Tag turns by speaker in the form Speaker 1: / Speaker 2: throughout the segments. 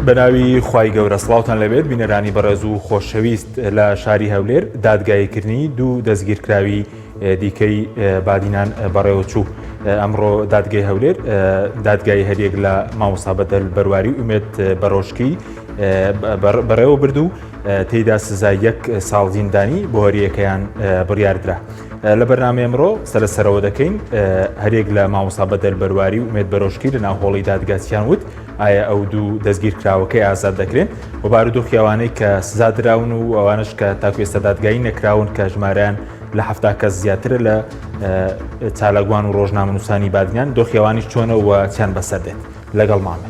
Speaker 1: بەناوی خوای گەورە سڵاوتان لەبێت بینەرانی بەڕێز و خۆشەویست لە شاری هەولێر دادگاییکردنی دوو دەستگیرکراوی دیکەی بادینان بەڕێوەچوو ئەمڕۆ دادگای هەولێر دادگای هەرێک لە مامۆستا بەدەل بەرواری ئومێد بەڕۆژکی بەڕێوە برد و تێیدا سزای 1 ساڵ زیندانی بۆ هەریەکەیان بڕیاردرا. لە بەرنامەی ئەمڕۆ سەرسەرەوە دەکەین هەرێک لە مامۆستا بەدەل بەرواری و ئومێد بەڕۆژکی لە ناوهۆڵی دادگاچیان وت ئایا ئەو دوو دەستگیرکراوەکەی ئازاد دەکرێن بۆ بارودۆخی ئەوانەی کە سزا دراون و ئەوانش کە تاکو ئێستا دادگایی نەکراون کە ژمارەیان لە 70 کەس زیاترە لە چالاگوان و ڕۆژنامەنووسانی بادنیان دۆخیەوانیش چۆنەوە چیان بەسەر دێت لەگەڵ مامە.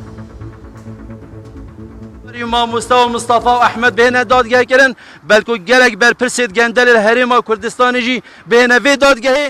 Speaker 2: مامۆستا و مستەفا و ئەحمەد بهێنە دادگایکردن بەلکو گەلێک بەرپرسێت گەندەل لە هەرێما کوردستانیژی بهێنە vê دادگەهێ.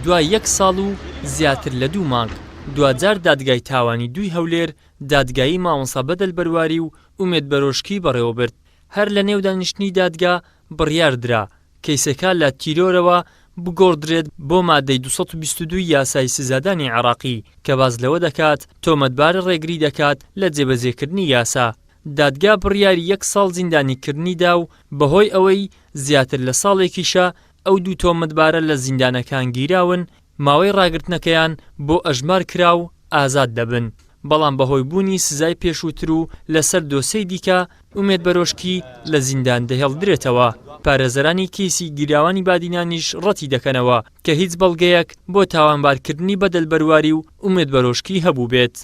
Speaker 3: دوای 1 ساڵ و زیاتر لە 2 مانگ دوجار دادگای تاوانی دوی هەولێر دادگایی مامۆستا بەدەل بەرواری و ئومێد بەڕۆژکی بەڕێوە برد. هەر لە نێو دانیشتنی دادگا بڕیاردرا کەیسەکە لە تیرۆرەوە بگۆڕدرێت بۆ مادەی 222 یاسای سزادانی عێراقی کە باز لەوە دەکات تۆمەتبار ڕێگری دەکات لە جێبەجێکردنی یاسا. دادگا بڕیاری 1 ساڵ زیندانیکردنیدا و بەهۆی ئەوەی زیاتر لە ساڵێکیشە ئەو دوو تۆمەتبارە لە زیندانەکان گیراون ماوەی ڕاگرتنەکەیان بۆ ئەژمار کرا و ئازاد دەبن. بەڵام بەهۆی بوونی سزای پێشووتر و لەسەر دۆسەی دیکە ئومێد بەرۆژکی لە زیندان دەهێڵدرێتەوە. پارێزەرانی کیسی گیراوانی بادینانیش ڕەتی دەکەنەوە کە هیچ بەڵگەیەک بۆ تاوانبارکردنی بەدەل بەرواری و ئومێد بەرۆژکی هەبوو بێت.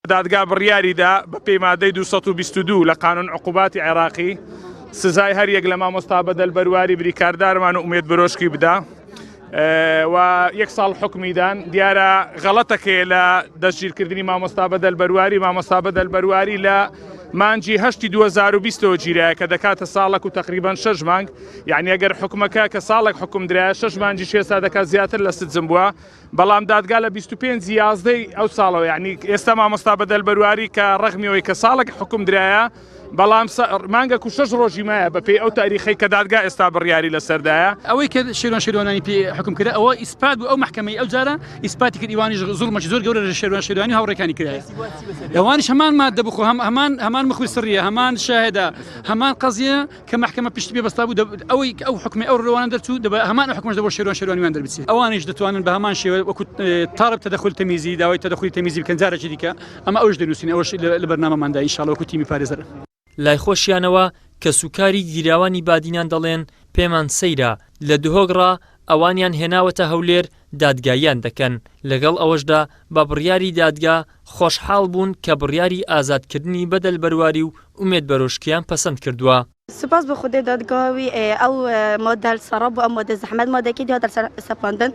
Speaker 4: دادگا بڕیاریدا بە پێی مادەی 222 لە قانون عقوباتی عێراقی سزای هەریەک لە مامۆستا بەدەل بەرواری بریکاردارمان و ئومێد بەرۆژکی بدا و 1 ساڵ حکمیدان. دیارە غەڵەتەکەیە لە دەستگیرکردنی مامۆستا بەدەل بەرواری. مامۆستا بەدەل بەرواری لە مانجی 8 2020 گیرایە کە دەکاتە ساڵێک و تقریبان 6 مانگ، یعنی ئەگەر حکومەکە کە ساڵێک حکم درایە 6 مانجی شێستا دەکات زیاتر لە سزم بووە. بەڵام دادگا لە 25 یازدەی ئەو ساڵەوە، یعنی ئێستا مامۆستا بەدەل بەرواری کە ڕەخمیەوەی کە ساڵێک حکم درایە بەڵام مانگە و 6 ڕۆژی مایە بە پێی ئەو تاریخی کە دادگا ئێستا بڕیاری لەسەردایە.
Speaker 5: ئەوەی کە شێروانی پێ حکم کرد ئەوە ئیسپات بوو. ئەو محکەمەی ئەو جارە ئیسپاتی کرد ئیوانی زوڵمەکی زۆر گەورە لە شێروانی هاوڕێکانی کرایە. ئەوانیش هەمان مادە بخۆ هەمان مخوی سڕیە، هەمان شاهدە، هەمان قەزیە کە محکەمە پشتی پێ بەستا بوو ئەوەی ئەو حکمی ئەو ڕێوانە دەرچوو هەمان حکومەش دەبۆ شێروانیان دەربچێت. ئەوانیش دەتوانن بە هەمان شێوە وەکو تاڕب تەدەخل تەمیزی داوای تەدەخلی تەمیزی بکەن جارێکی دیکە. ئەمە ئەوش دەنووسین ئەوش لە بەرنامەماندا ئینشاڵڵا وەکو تیمی پارێزەر.
Speaker 3: لای خۆشیانەوە کە سوکاری گیراوانی بادینان دەڵێن پێمان سەیرە لە دهۆگڕا ئەوانیان هێناوەتە هەولێر دادگاییان دەکەن. لەگەڵ ئەوەشدا بە بڕیاری دادگا خۆشحاڵ بوون کە بڕیاری ئازادکردنی بەدەل بەرواری و ئومێد بەرۆژکیان پەسەند کردووە.
Speaker 6: سپاس بە خودی دادگاوی ئەو مۆدل سەراب و ئەو مۆدە زەحمەت مۆدەکی دی هاتە سەپاندن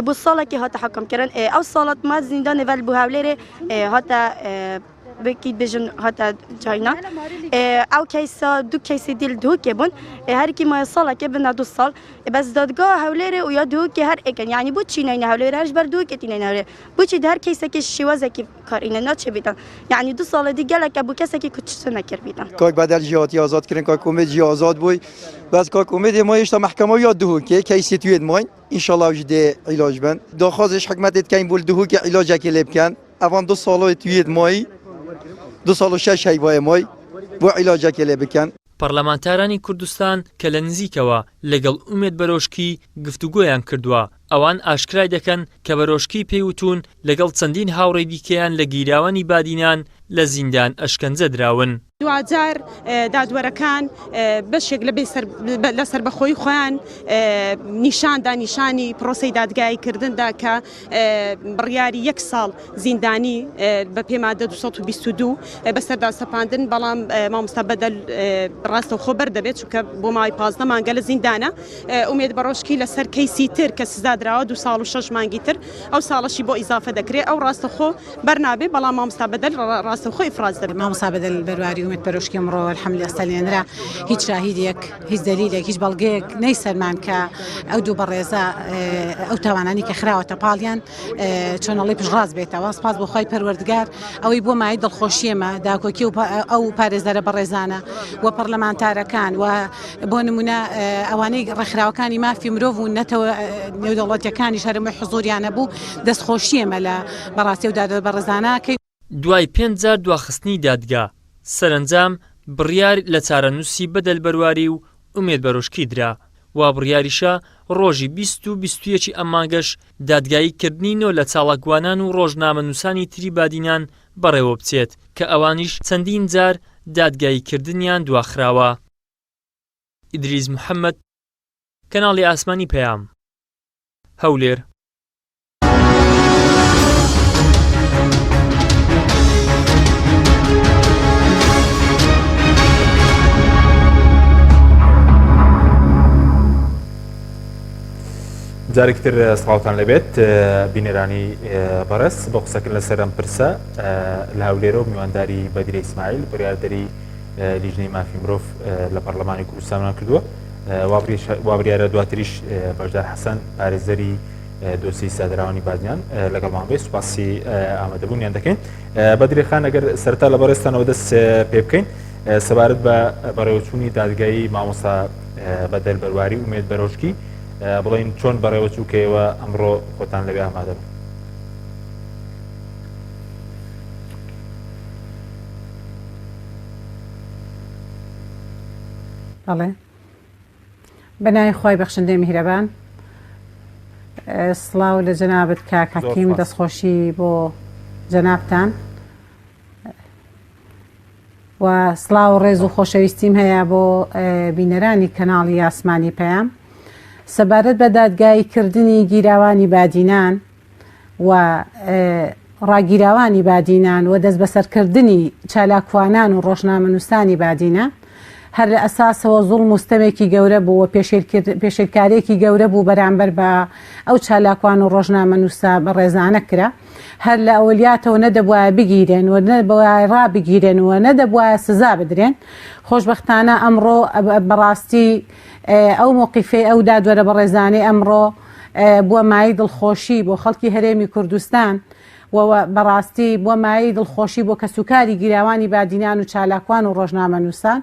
Speaker 6: بۆ ساڵێکی هاتە حەکەمکردن. ئەو ساڵات ما زیندان ڤەل بۆ هەولێرێ هاتە بکی بجن هات جاینا او کیسا دو کیسی دیل دو که بون هر کی ما ساله که بنا 2 سال بس دادگاه هولره و یا دو که هر اکن یعنی بود چی نه هولره هرش بر دو که تینه نه بود چی هر کیسه که شوازه که کار اینه نه چه بیدن یعنی 2 سال دیگه لکه بو کسی که کچ نکر بیدن
Speaker 7: که بدل جهاتی آزاد کردن که کمدی آزاد بوی بس که کمدی ما ایشتا محکمه یا دو که کیسی توید ماین ان شاء الله وجده علاج بن داخوازش حکمت کین بول دو که علاج که لب کن اوان 2 سال توید مای 2 سال و 6 هیوای مای بۆ عیلاجێکی لێ بکەن.
Speaker 3: پەرلەمانتارانی کوردستان کە لە نزیکەوە لەگەڵ ئومێد بەرۆژکی گفتوگۆیان کردووە ئەوان ئاشکرای دەکەن کە بەرۆژکی پێیوتون لەگەڵ چەندین هاوڕێی دیکەیان لە گیراوانی بادینان لە زیندان ئەشکەنجە دراون.
Speaker 8: دوجار دادوەرەکان بەشێک لەسەر بەخۆی خۆیان نیشاندا نیشانی پرۆسەی دادگاییکردندا کە بڕیاری 1 ساڵ زیندانی بە پێی مادە 222 بەسەردا سەپاندن. بەڵام مامۆستا بەدەل ڕاستەوخۆ بەردەبێت چونکە بۆ ماوەی 15 مانگە لە زیندانە. ئومێد بەڕۆژکی لەسەر کەیسی تر کە سزا دراوە 2 ساڵ و 6 مانگی تر ئەو ساڵەشی بۆ ئیزافە دەکرێت. ئەو ڕاستەخۆ بەرنابێ بەڵام مامۆستا بەدەل ڕاستەخۆ ئیفراز دەبێت.
Speaker 9: مامۆستا بەدەل بەرواری ئومێد بەرۆژکی ئەمڕۆ الحەمدولله ئەستەلێنرا هیچ شاهیدێک هیچ دەلیلێک هیچ بەڵگەیەک نەیسەرمان کە ئەو دوو بەڕێزە ئەو تاوانانی کە خراوەتە پاڵیان چۆنەڵی پشڕاست بێتەوە. سپاس بۆ خۆی پەروەردگار ئەوەی بۆ مای دڵخۆشیێمە داکۆکی ئەو پارێزەرە بەڕێزانە و پەرلەمانتارەکان و بۆ نمونە ئەوانەی ڕێکخراوەکانی مافی مرۆڤ و نەتەوە نێودەوڵەتیەکانی شەرمەی حزوریانە بوو دەستخۆشیێمە لە بەڕاستی و دادە بەڕێزانەکەی.
Speaker 3: دوای 5 جار دواخستنی دادگا سەرنجام بڕیار لە چارەنووسی بەدەلبەرواری و ئومێد بەرۆشکی درا وا بڕیاریشە ڕۆژی 20 و 21 ئەم مانگەش دادگاییکردنی نۆ لە چاڵکوانان و ڕۆژنامەنووسانی تری بادینان بەڕێوە بچێت کە ئەوانیش چەندین جار دادگاییکردنیان دواخراوە. ئیدریس محەممەد، کەناڵی ئاسمانی پەیام، هەولێر.
Speaker 1: جارێکتر سڵاوتان لەبێت بینێرانی بەڕێز بۆ قسەکردن لەسەر ئەم پرسە لە هەولێرە و میوانداری بەدرە ئیسماعیل بڕیاردەری لیژنەی مافی مرۆڤ لە پەرلەمانی کوردستانمان کردووە وابریارە دواتریش بەشدار حەسەن پارێزەری دۆسی سادراوانی بادیان لەگەڵمان بێ سوپاسی ئامادەبوونیان دەکەین. بەدرێخان ئەگەر سەرتا لە بەڕێستانەوە دەست پێ بکەین سەبارەت بە بەڕێوەچوونی دادگایی مامۆستا بەدەلبەرواری ئومێد بەرۆشکی بڵین چۆن بەڕێوەچووکەوە ئەمڕۆ خۆتان لەوێ ئامادە بن.
Speaker 9: بەڵێ بەناوی خۆی بەخشندەی میهرەبان، سڵاو لە جەنابەت کاک حەکیم، دەستخۆشی بۆ جەنابتان و سڵاو و ڕێز و خۆشەویستیم هەیە بۆ بینەرانی کەناڵی ئاسمانی پەیام سەبارەت بە دادگاییکردنی گیراوانی بادینان و ڕاگیراوانی بادینان و دەست بەسەرکردنی چالاکوانان و ڕۆژنامەنووسانی بادینان هەر لە ئەساسەوە زوڵم و ستەمێکی گەورە بوو و پێشێرکارێکی گەورە بوو بەرامبەر بە ئەو چالاکوان و ڕۆژنامەنووسا بە ڕێزانە کرا هەر لە ئەولیاتەوە نەدەبواە بگیرێن و نەبواە ڕابگیرێن و نەدەبواە سزا بدرێن. خۆشبەختانە ئەمڕۆ بەڕاستی ئەو مووقیفەی ئەو دادوەرە بە ڕێزانەی ئەمڕۆ بووە مای دڵخۆشی بۆ خەڵکی هەرێمی کوردستان و بەڕاستی بووە مای دڵخۆشی بۆ کەسوکاری گیراوانی بادینان و چالاکوان و ڕۆژنامەنووسان.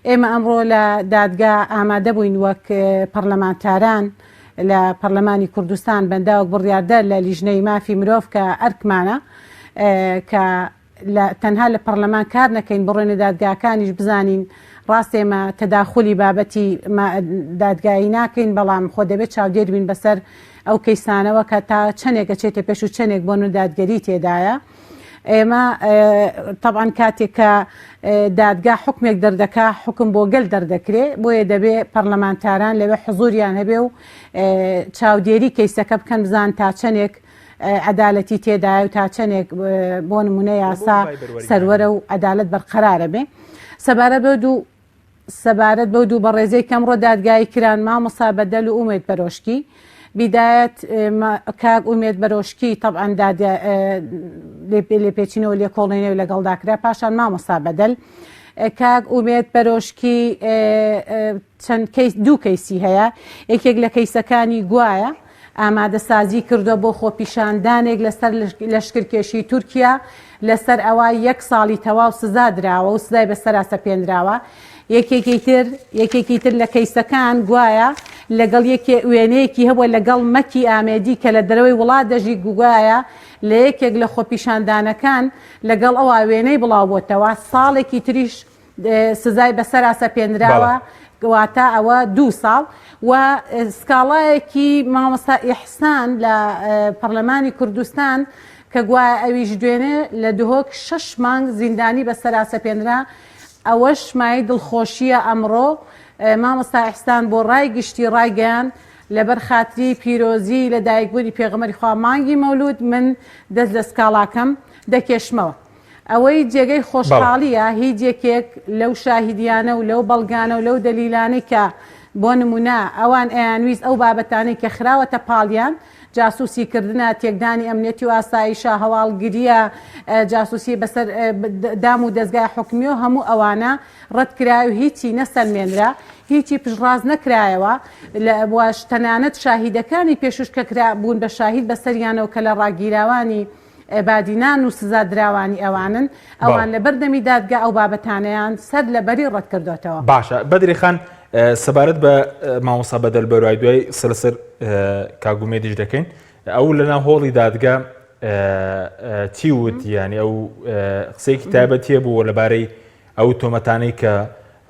Speaker 9: ئێمە ئەمڕۆ لە دادگا ئامادە بووین وەک پەرلەمانتاران لە پەرلەمانی کوردستان بەنداوەک بڕیاردەر لە لیژنەی مافی مرۆڤ کە ئەرکمانە کە تەنها لە پەرلەمان کار نەکەین بڕێنە دادگاکانیش بزانین ڕاستێمە تەداخلی بابەتی دادگایی ناکەین بەڵام خۆ دەبێت چاودێر بین بەسەر ئەو کەیسانەوە کە تا چەندێکە چێتە پێش و چەندێک بۆ دادگەری تێدایە. ئێمە طبعاً کاتێک کە دادگا حکمێک دەردەکا حکم بۆ گەل دەردەکرێ بۆیە دەبێ پەرلەمانتاران لەوێ حزوریان هەبێ و چاودێری کەیسەکە بکەن بزان تا چەندێک عەدالەتی تێدایە و تا چەندێک بۆ نمونە یاسا سەروەرە و عەدالەت بەرقەرارە بێ. سەبارەت بەو دوو بەڕێزەی کەمڕۆ دادگایی کران مامۆستا بەدەل و ئومێد بەرۆشکی بداية كاك أميد بروشكي طبعا داد لبيتشينو اللي كوليني ولا قلداكرا باشان ما مصابدل كاك أميد بروشكي چەند دوو کەیسی هەیە یەکێک لە کەیسەکانی گوایە ئامادە سازی کردو بۆ خۆپیشاندانێک لەسەر لەشکرکێشی تورکیا لەسەر ئەوە 1 ساڵی تەواو سزا دراوە و سزای بەسەرا سەپێنراوە. یەکێکی تر لە کەیسەکان گوایە لەگەڵ وێنەیەکی هەبووە لەگەڵ مەکی ئامێدی کە لە دەرەوەی وڵات دەژی گوگایە لە یەکێک لە خۆپیشاندانەکان لەگەڵ ئەو وێنەی بڵاو بۆتەوە ساڵێکی تریش سزای بەسەرا سەپێنراوە واتە ئەوە 2 ساڵ و سکاڵایەکی مامۆستا ئیحسان لە پەرلەمانی کوردستان کە گوایە ئەویش دوێنێ لە دهۆک 6 مانگ زیندانی بەسەرا سەپێنرا. ئەوەش مای دڵخۆشیە ئەمڕۆ مامۆستا ئیحسان بۆ ڕای گشتی ڕایگەیان لەبەر خاتری پیرۆزی لە دایکبوونی پێغەمبەری خوا مانگی مەولود من دەست لە سکاڵاکەم دەکێشمەوە. ئەوەی جێگەی خۆشحاڵیە هیچ یەکێک لەو شاهیدیانە و لەو بەڵگانە و لەو دەلیلانەی کە بۆ نمونە ئەوان ئەیانویست ئەو بابەتانەی کە خراوەتە پاڵیان جاسوسیکردنە تێکدانی ئەمنیەتی و ئاسایشە هەواڵگریە جاسوسی بەسەر دام و دەستگای حکمی و هەموو ئەوانە ڕەتکرای و هیچی نەسەلمێنرا هیچی پشڕاز نەکرایەوە بۆش تەنانەت شاهیدەکانی پێشوش کە بوون بە شاهید بەسەریانەوە کە لە ڕاگیراوانی بادینان و سزا دراوانی ئەوانن ئەوان لە بەردەمی دادگا ئەو بابەتانەیان سەر لە بەری ڕەت کردوێتەوە.
Speaker 1: باشە بەدری خان سەبارەت بە مامۆستا بەدەلبەرواری دوای سەرسەر کاگومێدیش دەکەین ئەو لەناو هۆڵی دادگا چی وت یانی ئەو قسەیەکی تایبەتیە بوو لەبارەی ئەو تۆمەتانەی کە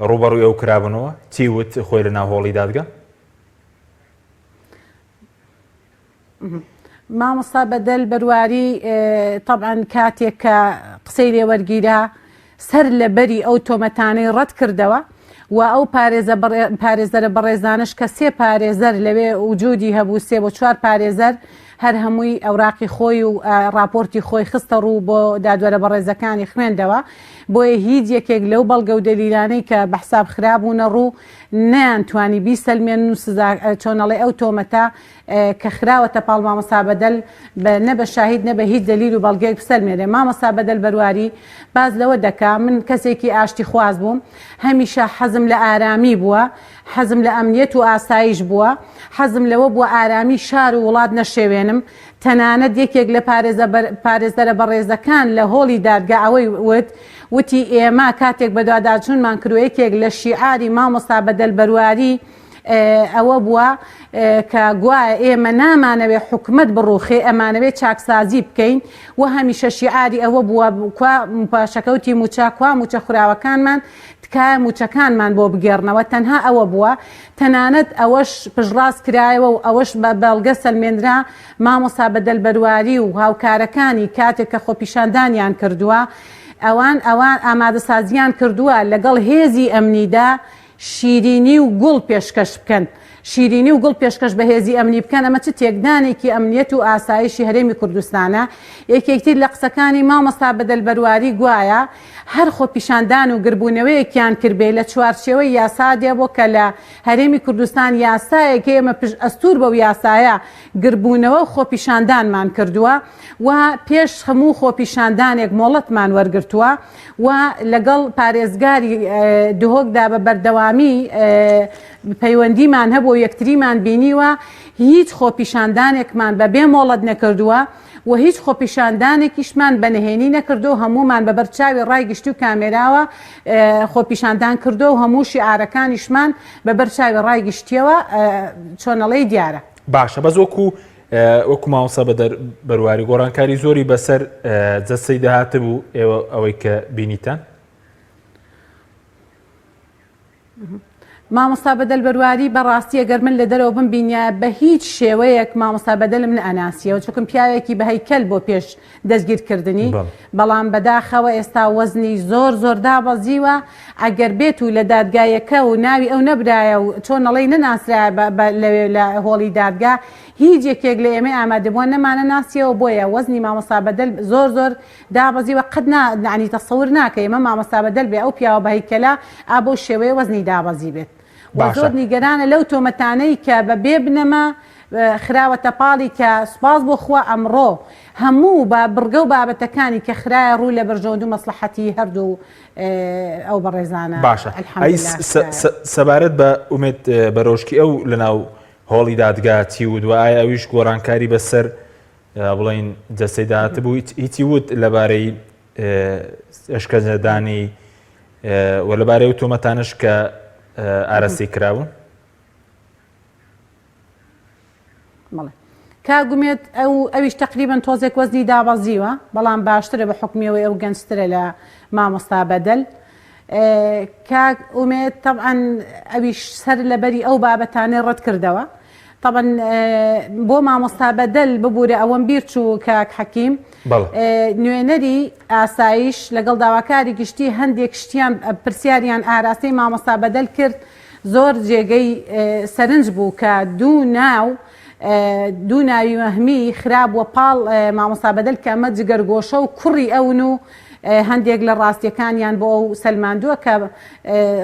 Speaker 1: ڕوبەڕووی ئەو کرابنەوە چی وت خۆی لە ناو هۆڵی دادگا؟
Speaker 9: مامۆستا بەدەل بەرواری طبعاً کاتێک کە قسەی لێ وەرگیرا سەر لەبەری ئەو تۆمەتانەی ڕەت کردەوە و ئەو پارێزەرە بەڕێزانش کە 3 پارێزەر لەوێ وجودی هەبوو 3 بۆ 4 پارێزەر هەر هەمووی ئەوراقی خۆی و راپۆرتی خۆی خستە ڕوو بۆ دادوەرە بەڕێزەکانی خوێندەوە بۆیە هیچ یەکێک لەو بەڵگە و دەلیلانەی کە بە حساب خراببوونە ڕوو نەیانتوانی بیسەلمێن و چۆنەڵێ ئەو تۆمەتە کە خراوەتە پاڵ مامۆستا بەدەل نە بە شاهید نە بە هیچ دەلیل و بەڵگەیەک بسەلمێنێ. مامۆستا بەدەل بەرواری باز لەوە دەکا من کەسێکی ئاشتی خواز بووم، هەمیشە حەزم لە ئارامی بووە، حەزم لە ئەمنیەت و ئاسایش بووە، حەزم لەوە بووە ئارامی شار و وڵات نەشێوێنم. تەنانەت یەکێک لە پارێزەرە بەڕێزەکان لە هۆڵی دادگا ئەوەی وتی ئێمە کاتێک بە دواداچوونمان کردو یەکێک لە شیعاری مامۆستا بەدەل بەرواری ئەوە بووە کە گوایە ئێمە نامانەوێ حکومت بڕوخێ ئەمانەوێت چاکسازی بکەین و هەمیشە شیعاری ئەوە بووە پاشەکەوتی موچە کوا موچە خوراوەکانمان تکایە موچەکانمان بۆ بگێڕنەوە تەنها ئەوە بووە. تەنانەت ئەوەش پژڕاست کرایەوە و ئەوەش بە بەڵگە سەلمێنرا مامۆستا بەدەل بەرواری و هاوکارەکانی کاتێک کە خۆپیشاندانیان کردووە ئەوان ئامادە سازیان کردووە لەگەڵ هێزی ئەمنیدا شیرینی و گوڵ پێشکەش بکەن، شیرینی و گوڵ پێشکەش بە هێزی ئەمنی بکەن. ئەمە چ تێکدانێکی ئەمنیەت و ئاسایشی هەرێمی کوردستانە. یەکێکتر لە قسەکانی مامۆستا بەدەل بەرواری گوایە هەر خۆپیشاندان و گربوونەوەیەکیان کردبێ لە چوارچێوەی یاسا دێ بۆ کە لە هەرێمی کوردستان یاسایەک ئێمە پشت ئەستور بەو یاسایە گربوونەوە و خۆپیشاندانمان کردووە و پێش هەموو خۆپیشاندانێک مۆڵەتمان وەرگرتووە و لەگەڵ پارێزگاری دهۆکدا بە بەردەوامی پەیوەندیمان هەبوو یەکتریمان بینیوە هیچ خۆپیشاندانێکمان بە بێ مۆڵەت نەکردووە و هیچ خۆپیشاندانێکیشمان بەنهێنی نەکردو هەمومان بە بەرچاوی ڕایگشتی و کامێراوە خۆپیشاندان کردو و هەموو شیعارەکانیشمان بە بەرچاوی ڕایگشتیەوە چۆنەڵەی دیارە.
Speaker 1: باشە بەس وەکو مامۆستا بەرواری گۆڕانکاری زۆری بەسەر جەستەی داهاتە بوو ئێوە ئەوەی کە بینیتان؟
Speaker 9: مامۆستا بەدەل بەرواری بەڕاستی ئەگەر من لە دەرەوە بمبینە بە هیچ شێوەیەک مامۆستا بەدەلم نەئەناسیەوە چونکە پیاوێکی بە هەیکەل بۆ پێش دەستگیرکردنی بەڵام بەداخەوە ئێستا وەزنی زۆر دابەزیوە ئەگەر بێت و لە دادگایەکە و ناوی ئەو نەبرایە و چۆنەڵەی نەناسرایە لە هۆڵی دادگا هیچ یەکێک لە ئێمە ئامادەبووە نەمانە ناسیەوە بۆیە وەزنی مامۆستا بەدەل زۆر دابەزیوە قەت نانی تەسەور ناکە ئێمە مامۆستا بەدەل بێ ئەو پیاوە بە هەیکەلە بۆ شێوەیە وەزنی دابەزی بێت. زۆر نیگەرانە لەو تۆمەتانەی کە بە بێ بنەما خراوەتە پاڵی کە سوپاس بۆ خوا ئەمڕۆ هەموو بە بڕگە و بابەتەکانی کە خراە ڕوو لە بەرژەوەند و مەسلحەتی هەردوو ئەو بەڕێزانە.
Speaker 1: باشە سەبارەت بە ئومێد بەرۆشکی ئەو لەناو هۆڵی دادگا چی وت و ئایا ئەویش گۆڕانکاری بەسەر بڵین جەستەی داهاتە بوو هیچی وت لەبارەی ئەشکەنجەدانی و لەبارەی ئەو تۆمەتانش کە ئارەستی کراون؟
Speaker 9: کاگومێت ئەویش تقریبا تۆزێک وەزنی دابەزیوە بەڵام باشترە بە حکمیەوەی ئەو گەنجترە لە مامۆستا بەدەل. کاک ئومێت طبعاً ئەویش سەر لەبەری ئەو بابەتانەی ڕەت کردەوە. طبعاً بۆ مامۆستا بەدەل ببوورە ئەوەم بیر چوو کاک حەکیم نوێنەری ئاسایش لەگەڵ داواکاری گشتی هەندێک شتیان پرسیاریان ئاراستەی مامۆستا بەدەل کرد زۆر جێگەی سەرنج بوو کە دوو ناوی وەهمی خراپوە پاڵ مامۆستا بەدەل کە ئەمە جگەرگۆشە و کوڕی ئەون و هەندێک لە ڕاستیەکانیان بۆ ئەو سەلماندووە کە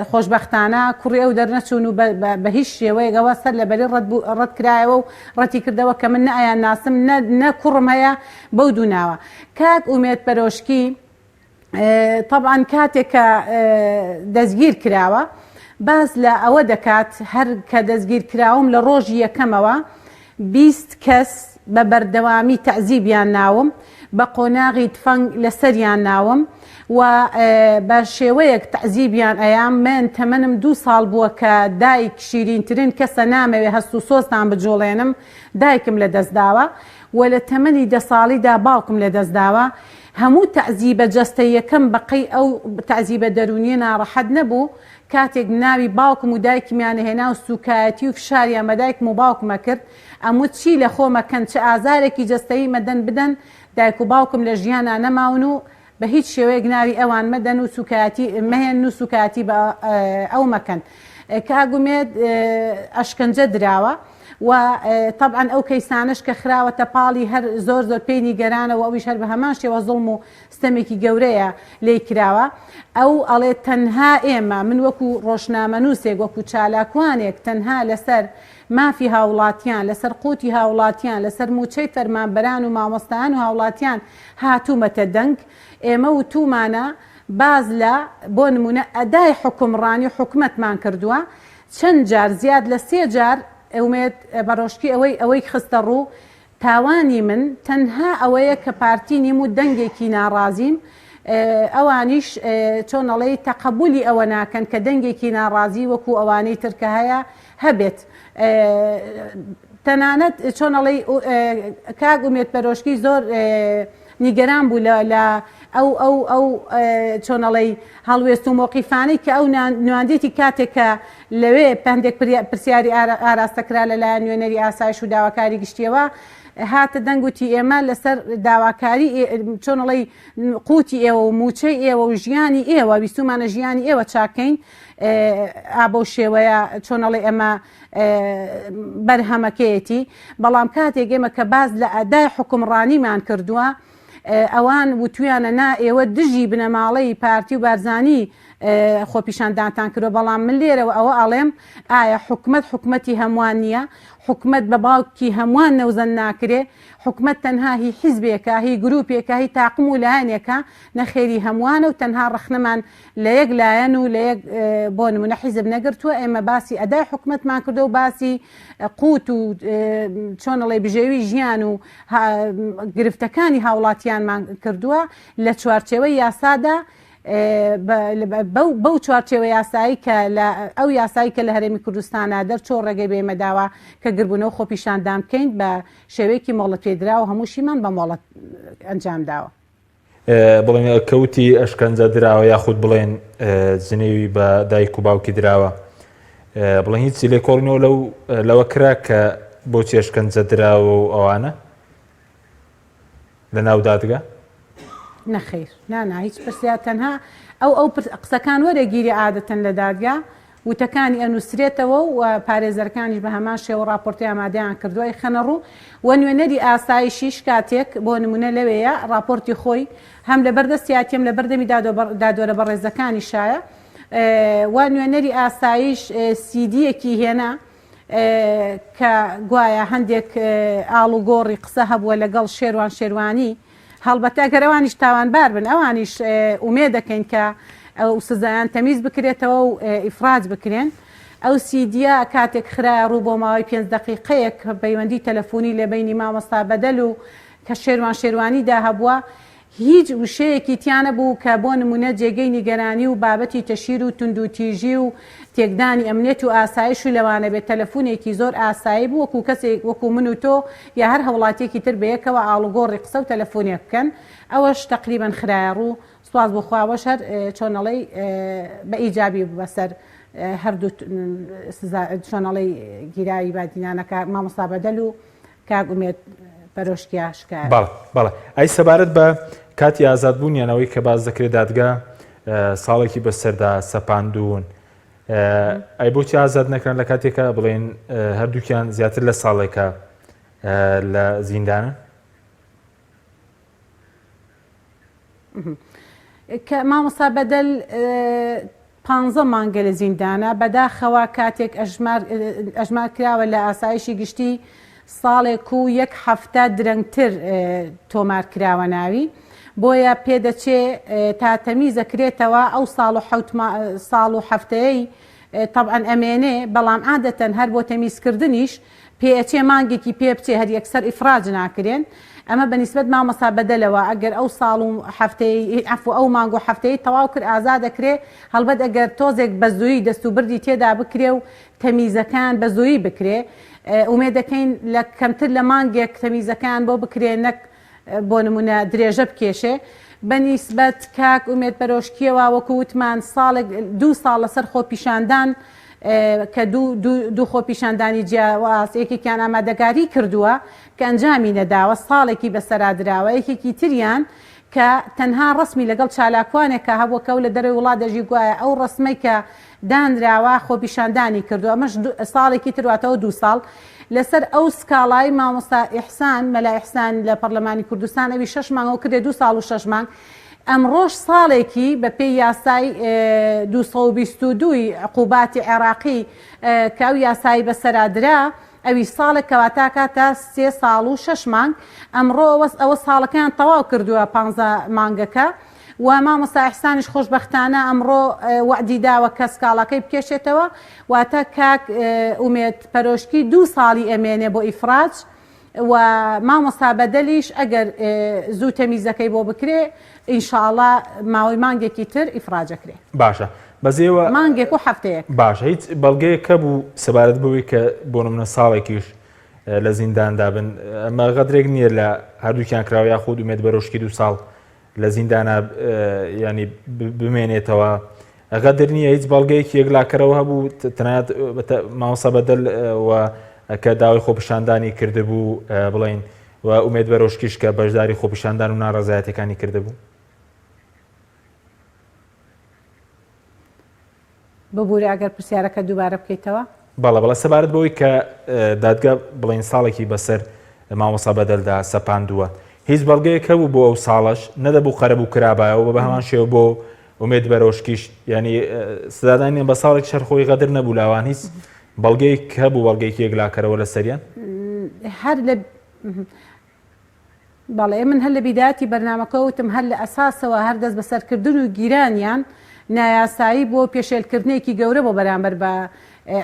Speaker 9: خۆشبەختانە کوڕی ئەو دەرنەچوون و بە هیچ شێوەیەکەوە سەر لەبەری ڕەت کرایەوە و ڕەتی کردەوە کە من نەئایان ناسم نە کوڕم هەیە بەو دوو ناوە. کاک ئومێد بەرۆشکی طبعاً کاتێک کە دەستگیر کراوە باز لە ئەوە دەکات هەر کە دەستگیر کراوم لە ڕۆژی یەکەمەوە 20 کەس بە بەردەوامی تەعزیبیان ناوم بە قۆناغی تفەنگ لەسەریان ناوم و بە شێوەیەک تەعزیبیان ئەیام من تەمەنم 2 ساڵ بووە کە دایک شیرینترین کەسە نامەوێ هەست و سۆستان بجۆڵێنم دایکم لە دەستداوە و لە تەمەنی 10 ساڵیدا باوکم لە دەستداوە هەموو تەعزیبە جەستەیەکەم بەقەی ئەو تەعزیبە دەرونیە ناڕەحەت نەبوو کاتێک ناوی باوکم و دایکمیانە هێنا و سوکایەتی و فشاریان بە دایکم و باوکمە کرد ئەموو چی لە خۆمەکەن چه ئازارێکی جەستەیی مەدەن بدەن دایک و باوکم لە ژیانە نەماون و بە هیچ شێوەیەک ناوی ئەوان مەدەن و سوکایەتی مەهێن و سوکایەتی بە ئەو مەکەن کاگومێت ئەشکەنجە دراوە و طبعا ئەو کەیسانش کە خراوەتە پاڵی هەر زۆر زۆر پێی نیگەرانەوە ئەویش هەر بە هەمان شێوە زوڵم و ستەمێکی گەورەیە لێی کراوە ئەو ئەڵێ تەنها ئێمە من وەکو ڕۆژنامەنووسێک وەکو چالاکوانێک تەنها لەسەر مافی هاوڵاتیان لەسەر قوتی هاوڵاتیان لەسەر موچەی فەرمانبەران و مامۆستایان و هاوڵاتیان هاتوومەتە دەنگ ئێمە و تومانە باز لە بۆ نمونە ئەدای حکومڕانی و حکومەتمان کردووە چەند جار زیاد لە 3 جار ئەومێت بەڕۆژکی ئەوەی خستە ڕوو تاوانی من تەنها ئەوەیە کە پارتینیم و دەنگێکی ناڕازیم ئەوانیش چۆنەڵەی تەقبولی ئەوە ناکەن کە دەنگێکی ناڕازی وەکو ئەوانەی ترکە هەیە هەبێت تەنانەت چۆنەڵەی کاک ئومێد پەرۆشکی زۆر نیگەران بوو لە ئەو چۆنەڵەی هەڵوێست و مۆقیفانەی کە ئەو نواندێتی کاتێک کە لەوێ پندێک پرسیاری ئاراستەکرا لەلایەن نوێنەری ئاسایش و داواکاری گشتیەوە هاتە دەنگوتی ئێمە لەسەر داواکاری چۆنەڵی قوتی ئێوە و موچەی ئێوە و ژیانی ئێوە بیستمانە ژیانی ئێوە چاکەین ئابۆ شێوەیە چۆنەڵی ئەمە بەرهەمەکەیەتی بەڵام کاتێک ئێمە کە باز لە ئەدای حکومڕانیمان کردووە ئەوان وتویانە نا ئێوە دژی بنەماڵەی پارتی و بارزانی خۆپیشاندانتان کردو بەڵام من لێرەوە ئەوە ئەڵێم ئایا حکومەتی هەمووان نییە حکومەت بە باوکی هەمووان نەوزەن ناکرێ حکومەت تەنها هی حیزبێکە هی گروپێکە هی تاقم و لایەنێکە نەخێری هەمووانە و تەنها ڕخنەمان لە یەک لایەن و لە یەک بۆ نمونە حیزب نەگرتووە ئێمە باسی ئەدای حکومەتمان کردو و باسی قوت و چۆنەڵی بژێوی ژیان و گرفتەکانی هاوڵاتیانمان کردووە لە چوارچێوەی یاسادا بەو چوارچێوە یاسایی کە ئەو یاسایی کە لە هەرێمی کوردستانە دەرچۆ ڕێگەی بێمەداوە کە گربوونەوە خۆپیشاندان بکەین بە شێوەیەکی مۆڵەت پێدراوە هەمووشیمان بە مۆڵەت ئەنجام داوە
Speaker 1: بڵێن کەوتی ئەشکەنجە دراوە یاخود بڵێن زنێوی بە دایک و باوکی دراوە بڵێن هیچی لێ کۆڕینەوە لەوە کرا کە بۆچی ئەشکەنجە دراوە و ئەوانە لە ناو دادگا
Speaker 9: نەخیر نانا هیچ پرسیار تەنها ئەو قسەکان وەرەگیری عادەتەن لە دادگا وتەکانی ئەنووسرێتەوە و پارێزەرەکانیش بە هەمان شێوە راپۆرتی ئامادەیان کردووە خەنە ڕوو و نوێنەری ئاسایشیش کاتێک بۆ نمونە لەوەیە راپۆرتی خۆی هەم لە بەردەستیاتیم لە بەردەمی دادوەرە بەڕێزەکانی شایە و نوێنەری ئاسایش سیدیەکی هێنا کە گوایە هەندێک ئاڵوگۆڕی قسە هەبووە لەگەڵ شێروانی هەڵبەتە گەرەوانیش تاوانبار بن ئەوانیش ئومێ دەکەین کە ئەو سزایان تەمیز بکرێتەوە و ئیفراج بکرێن ئەو سیدیە کاتێک خرای ڕوو بۆ ماوەی 5 دقیقەیەک پەیوەندی تەلەفۆنی لە بینی مامۆستا بەدەل و کە شێروانیدا هەبووە هیچ وشەیەکی تیانە بوو کە بۆ نمونە جێگەی نیگەرانی و بابەتی تەشیر و توندوتیژی و تێکدانی ئەمنێت و ئاسایش و لەوانە بێت تەلەفۆنێکی زۆر ئاسایی بوو وەکو کەسێک وەکو من و تۆ یا هەر هەوڵاتێکی تر بەیەکەوە ئاڵوگۆڕی قسە و تەلەفۆنێک بکەن ئەوەش تقریبان خرایە ڕوو سواز بخواوەش هەر چۆنەڵی بە ئیجابی بەسەر هەردوو چۆنەڵی گیراوی بادینانەکە مامۆستا بەدەل و کاک ئومێد پەرۆشکیا شکایە
Speaker 1: بەڵێ ئەی سەبارەت بە کاتی ئازادبوونیانەوەی کە باز دەکرێت دادگا ساڵێکی بەسەردا سەپاندوون ئەی بۆچی ئازاد نەکران لە کاتێکە بڵێن هەردووکیان زیاتر لە ساڵێکە لە زیندانن
Speaker 9: کە مامۆستا بەدەل 15 مانگە لە زیندانە بەداخەوە کاتێک ئەژمار کراوە لە ئاسایشی گشتی ساڵێک و 1 هەفتە درەنگتر تۆمار کراوە ناوی بۆیە پێدەچێ تا تەمیزەکرێتەوە ئەو ساڵ و هەفتەیەی طبعاً ئەمێنێ بەڵام عادەتەن هەر بۆ تەمیزکردنیش پێچێ مانگێکی پێ بچێ هەر یەکسەر ئیفراج ناکرێن ئەمە بەنسبەت مامۆستا بەدەلەوە ئەگەر ئەو ساڵ و هەفتەی ئەو مانگ و هەفتەی تەواو کرد ئازاد دەکرێ هەڵبەت ئەگەر تۆزێک بە زوویی دەستوبردی تێدا بکرێ و تەمیزەکان بە زوویی بکرێ ئومێ دەکەین لە کەمتر لە مانگێک تەمیزەکان بۆ بکرێ نەک بۆ نمونە درێژە بکێشێ بەنیسبەت کاک ئومێد پەرۆشکیەوە وەکو وتمان ساڵێک 2 ساڵ لەسەر خۆپیشاندان کە دوو خۆپیشاندانی جیاواز یەکێکیان ئامادەگاری کردووە کە ئەنجامی نەداوە ساڵێکی بەسەرادراوە یەکێکی تریان کە تەنها ڕسمی لەگەڵ چالاکوانێکە هەبووکە و لە دەروی وڵات دەژی گوایە ئەو ڕسمەی کە دانراوە خۆپیشاندانی کردووە ئەمەش ساڵێکی ترواتەوە 2 ساڵ لەسەر ئەو سکاڵای مامۆستا ئیحسان مەلا ئیحسان لە پەرلەمانی کوردستان ئەوی 6 مانگەوە کردێ 2 ساڵ و 6 مانگ ئەمڕۆژ ساڵێکی بە پێی یاسای 222 عقوباتی عێراقی کە ئەو یاسایی بەسەرادرا ئەوی ساڵێک کەواتە کاتە 3 ساڵ و 6 مانگ ئەمڕۆ ئەوە ساڵەکان تەواو کردووە 15 مانگەکە و مامۆستا ئیحسانیش خۆشبەختانە ئەمڕۆ وعدی داوە کە سکاڵەکەی بکێشێتەوە واتە کاک ئومێد پەرۆشکی 2 ساڵی ئەمێنێ بۆ ئیفراج و مامۆستا بەدەلیش ئەگەر زوو تەمیزەکەی بۆ بکرێ ئینشاءڵڵا ماوەی مانگێکی تر ئیفراجەکرێ
Speaker 1: باشە بەزێوە
Speaker 9: مانگێک و هەفتەیەک
Speaker 1: باشە هیچ بەڵگەیەکە بوو سەبارەت بەوەی کە بۆ نمونە ساڵێکیش لە زینداندا بن ئەمە غەدرێک نییە لە هەردووکیان کراوە یاخود ئومێد پەرۆشکی 2 ساڵ لە زیندانە ینی بمێنێتەوە غەدر نییە هیچ بەڵگەیەکی یەکلاکەرەوە هەبوو تەنانەت مامۆستا بەدەل و کە داوای خۆپیشاندانی کردبوو بڵین و ئومێد پەرۆشکیش کە بەشداری خۆپیشاندان و ناڕەزایەتەکانی کردبوو
Speaker 9: ببووری ئەگەر پرسیارەکە دووبارە بکەیتەوە
Speaker 1: بەڵە سەبارەت بەوەی کە دادگا بڵین ساڵێکی بەسەر مامۆستا بەدەلدا سەپاندووە هیچ بەڵگەیەک هەبوو بۆ ئەو ساڵش نەدەبوو قەرەبوو کرابایەوە بە هەمان شێوە بۆ ئومێد پەرۆشکیش ینی سزادانیان بە ساڵێک شەرخۆی غەدر نەبوو لاوان هیچ بەڵگەیەک هەبوو بەڵگەیەکی یەکلاکەرەوە لە سەریان
Speaker 9: هەر لە بەڵێ من هەر لە بیداتی بەرنامەکەوتم هەر لە ئەساسەوە هەر دەست بەسەرکردن و گیرانیان نایاسایی بۆ پێشێلکردنێکی گەورە بۆ بەرامبەر بە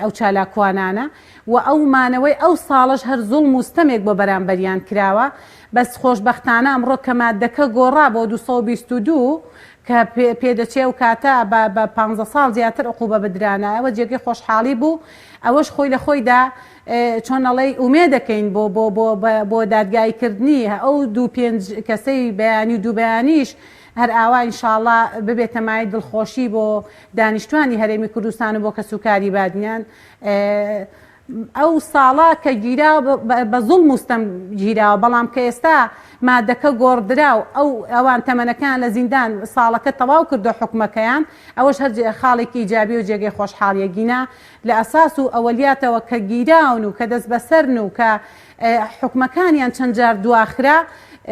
Speaker 9: ئەو چالاکوانانە و ئەو مانەوەی ئەو ساڵش هەر زوڵم و ستەمێک بۆ بەرامبەریان کراوە بەس خۆشبەختانە ئەمڕۆ کە مادەکە گۆڕا بۆ 222 کە پێدەچێ و کاتە بە 15 ساڵ زیاتر عقوبە بدرانە ئەوە جێگەی خۆشحاڵی بوو ئەوەش خۆی لە خۆیدا چۆنەڵی ئومێ دەکەین بۆ دادگایکردنی ئەو 2-5 کەسەی بەیانی و دوو بەیانیش هەر ئاوا ئینشاءڵڵا ببێتە مای دڵخۆشی بۆ دانیشتوانی هەرێمی کوردستان و بۆ کەسوکاری بادنیان ئەو ساڵا کە گیرا بە زوڵم وستەم گیراوە بەڵام کە ئێستا مادەکە گۆڕدرا و ئەوان تەمەنەکان لە زیندان ساڵەکە تەواو کردو حکومەکەیان ئەوەش هەر خاڵێکی ئیجابی و جێگەی خۆشحاڵیەگینە لە ئەساس و ئەوەلیاتەوە کە گیراون و کە دەست بەسەرن و کە حکومەکانیان چەند جار دواخرا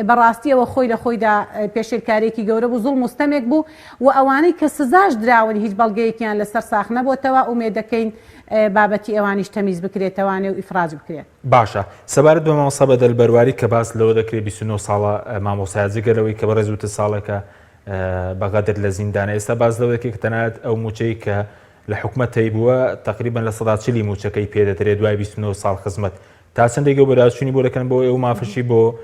Speaker 9: بەڕاستیەوە خۆی لە خۆیدا پێشێلکارێکی گەورە بوو زوڵم مستەمێک بوو و ئەوانەی کە سزاش دراون هیچ بەڵگەیەکیان لەسەر ساخ نەبووتەوە ئومێد دەکەین بابەتی ئەوانیش تەمیز بکرێتەوانێ و ئیفراج بکرێت
Speaker 1: باشە سەبارەت بە مامۆستا بەدەلبەرواری کە باس لەوە دەکرێت 29 ساڵە مامۆستایە جگەرەوەی کە بەڕێز وتە ساڵێکە بەغەدر لە زیندانە ئێستا باس لەوە دەکرێت کە تەنانەت ئەو موچەی کە لە حکومەتەی بووە تقریبا لە 140 موچەکەی پێدەدرێت دوای 29 ساڵ خزمەت تا چەندێک ئەو بەداچوونی بۆ دەکەن بۆ ئێوە مافشی بۆ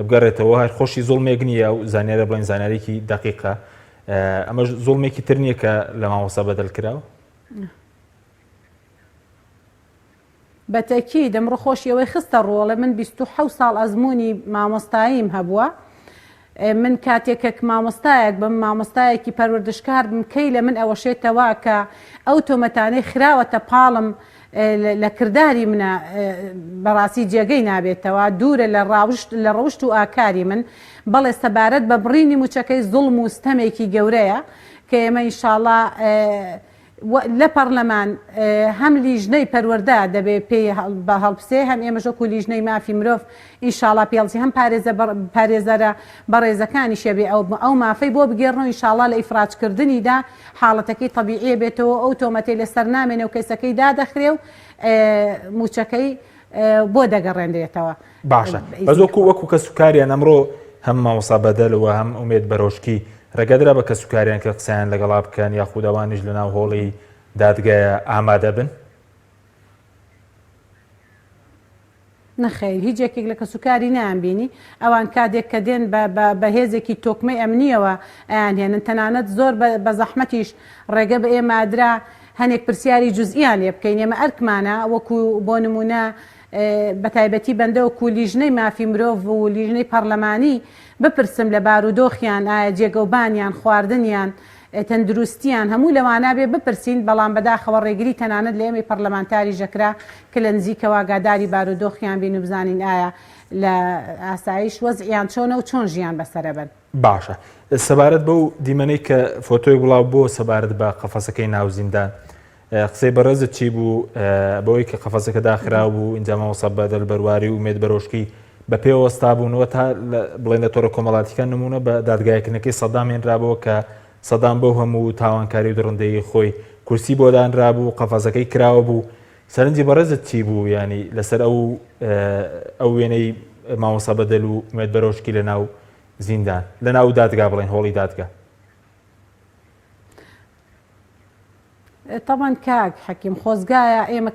Speaker 1: بگەڕێتەوە هەر خۆشی زوڵمێک نییە و زانیارە بڵین زانیارێکی دقیقە ئەمە زوڵمێکی تر نییە کە لە مامۆستا بەدەل کراوە
Speaker 9: بەتەکی دەمڕۆ خۆشیەوەی خستە ڕۆڵە من 27 ساڵ ئەزمموی مامۆستاییم هەبووە من کاتێکێک مامۆستایەک بم مامۆستایەکی پەروەردشکار بم کەی لە من ئەوەشێتەوە کە ئەو تۆمەتانەی خراوەتە پاڵم لە کردداری منە بەڕاستی جێگەی نابێتەوە دوورە لە ڕەوشت و ئاکاری من بەڵێ سەبارەت بە بڕینی موچەکەی زوڵم و ستەمێکی گەورەیە کە ئێمە ئینشاءڵڵا لە پەرلەمان هەم لیژنەی پەروەردە دەبێت پێی بە هەڵپسێ هەم ئێمەژەکو لیژنەی مافی مرۆڤ ئینشاءڵڵا پێڵسی هەم پارێزەرە بەڕێزەکانی شێبێ ئەو مافەی بۆ بگێڕنەوە ئینشاءڵڵا لە ئیفراجکردنیدا حاڵەتەکەی طبیعیە بێتەوە ئەو تۆمەتەی لەسەر نامێنێ و کەسەکەی دادەخرێ و موچەکەی بۆ دەگەڕێنرێتەوە
Speaker 1: باشە بەزۆکو وەکو کە سوکاریان ئەمڕۆ هەم مامۆستا بەدەلەوە هەم ئومێد پەرۆشکی ڕێگەدرا بە کە سوکاریان کە قسەیان لەگەڵا بکەن یاخود ئەوانیش لە ناو هۆڵی دادگایە ئامادە بن
Speaker 9: نەخێر هیچ یەکێک لە کەسوکاری نامبینی ئەوان کاتێک کە دێن بە هێزێکی تۆکمەی ئەمنیەوە ئەیان هێنن تەنانەت زۆر بە زەحمەتیش ڕێگە بە ئێمەدرا هەنێک پرسیاری جزئیان لێ بکەین ئێمە ئەرکمانە وەکو بۆ نمونە بە تایبەتی بەندە و کولیژنەی مافی مرۆڤ و لیژنەی پەرلەمانی بپرسم لە بارودۆخیان ئایا جێگەوبانیان خواردنیان تەندروستیان هەموو لەوانە بێ بپرسین بەڵام بەداخەوە ڕێگری تەنانەت لە ئێمەی پەرلەمانتاری ژەکرا کە لە نزیکەوە ئاگاداری بارودۆخیان بین و بزانین ئایا لە ئاسایش وەزعیان چۆنە و چۆن ژیان بەسەرەبن.
Speaker 1: باشە سەبارەت بەو دیمەنەی کە فۆتۆی وڵاو بۆ سەبارەت بە قەفەسەکەی ناوزیندان قسەی بەڕێزت چی بوو بەوەی کە قەفەسەکە داخرا بوو اینجا مامۆستا بەدەلبەرواری و ئومێد بەرۆشکی بە پێوەستا بوونەوە تا بڵێن لە تۆڕە کۆمەڵاتیەکان نمونە بە دادگایەکردنەکەی سەدام هێنرابەوە کە سەدام بەو هەموو تاوانکاری و دڕندەیی خۆی کورسی بۆ دانرابوو قەفەسەکەی کراوە بوو سەرنجی بەڕێزت چی بوو ینی لەسەر ئەو وێنەی مامۆستا بەدەل و ئومێد بەرۆشکی لە ناو زیندان لە ناو دادگا بڵێن هۆڵی دادگا.
Speaker 9: طبعا کاک حەکیم خۆزگایە ئێمە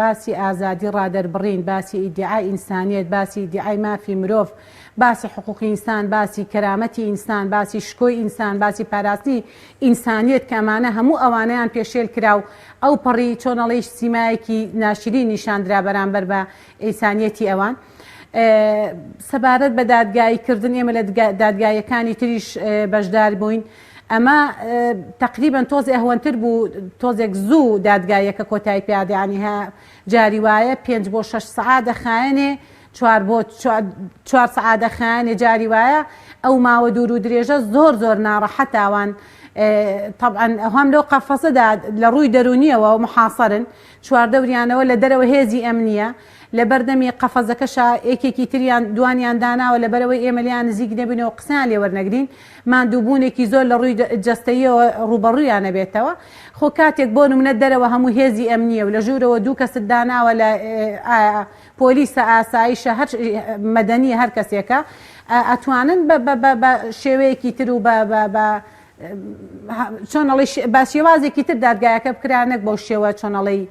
Speaker 9: باسی ئازادی ڕادەربڕین باسی ئیدعای ئینسانیت باسی ئیدعای مافی مرۆڤ باسی حقوقی ئینسان باسی کەرامەتی ئینسان باسی شکۆی ئینسان باسی پاراستی ئینسانیت کە ئەمانە هەموو ئەوانەیان پێشێل کراو ئەو پەڕی چۆنەڵی سیمایەکی ناشرین نیشاندرا بەرامبەر بە ئینسانیەتی ئەوان. سەبارەت بە دادگاییکردن ئێمە لە دادگایەکانی تریش بەشدار بووین ئەمە تقریبا تۆزی ئەهوەنتر بوو تۆزێک زوو دادگایەکە کۆتایی پیادەیانی ها جاری وایە 5 بۆ 6 سعات دەخایەنێ 4 بۆ 4 سعات دەخایەنێ جاری وایە ئەو ماوە دوور و درێژە زۆر ناڕەحەت ئەوان طبعا هەم لەو قەفەسەدا لە ڕووی دەرونیەوە و محاصرن چواردەوریانەوە لە دەرەوە هێزی ئەمنیە لە بەردەمی قەفەزەکەشا یەکێکی تریان دوانیان داناوە لە بەرەوەی ئێمەلیان نزیک نەبینەوە قسەیان لێ وەرنەگرین ماندووبوونێکی زۆر لە ڕووی جەستەییەوە ڕوبەڕوویانە بێتەوە خۆ کاتێک بۆ نمونە دەرەوە هەموو هێزی ئەمنیە و لە ژوورەوە دوو کەست داناوە لە پۆلیسە ئاسایشە هەر مەدەنیە هەر کەسێکە ئەتوانن بە شێوەیەکی تر و چۆنەڵی بە شێوازێکی تر دادگایەکە بکرانێک بۆ شێوە چۆنەڵی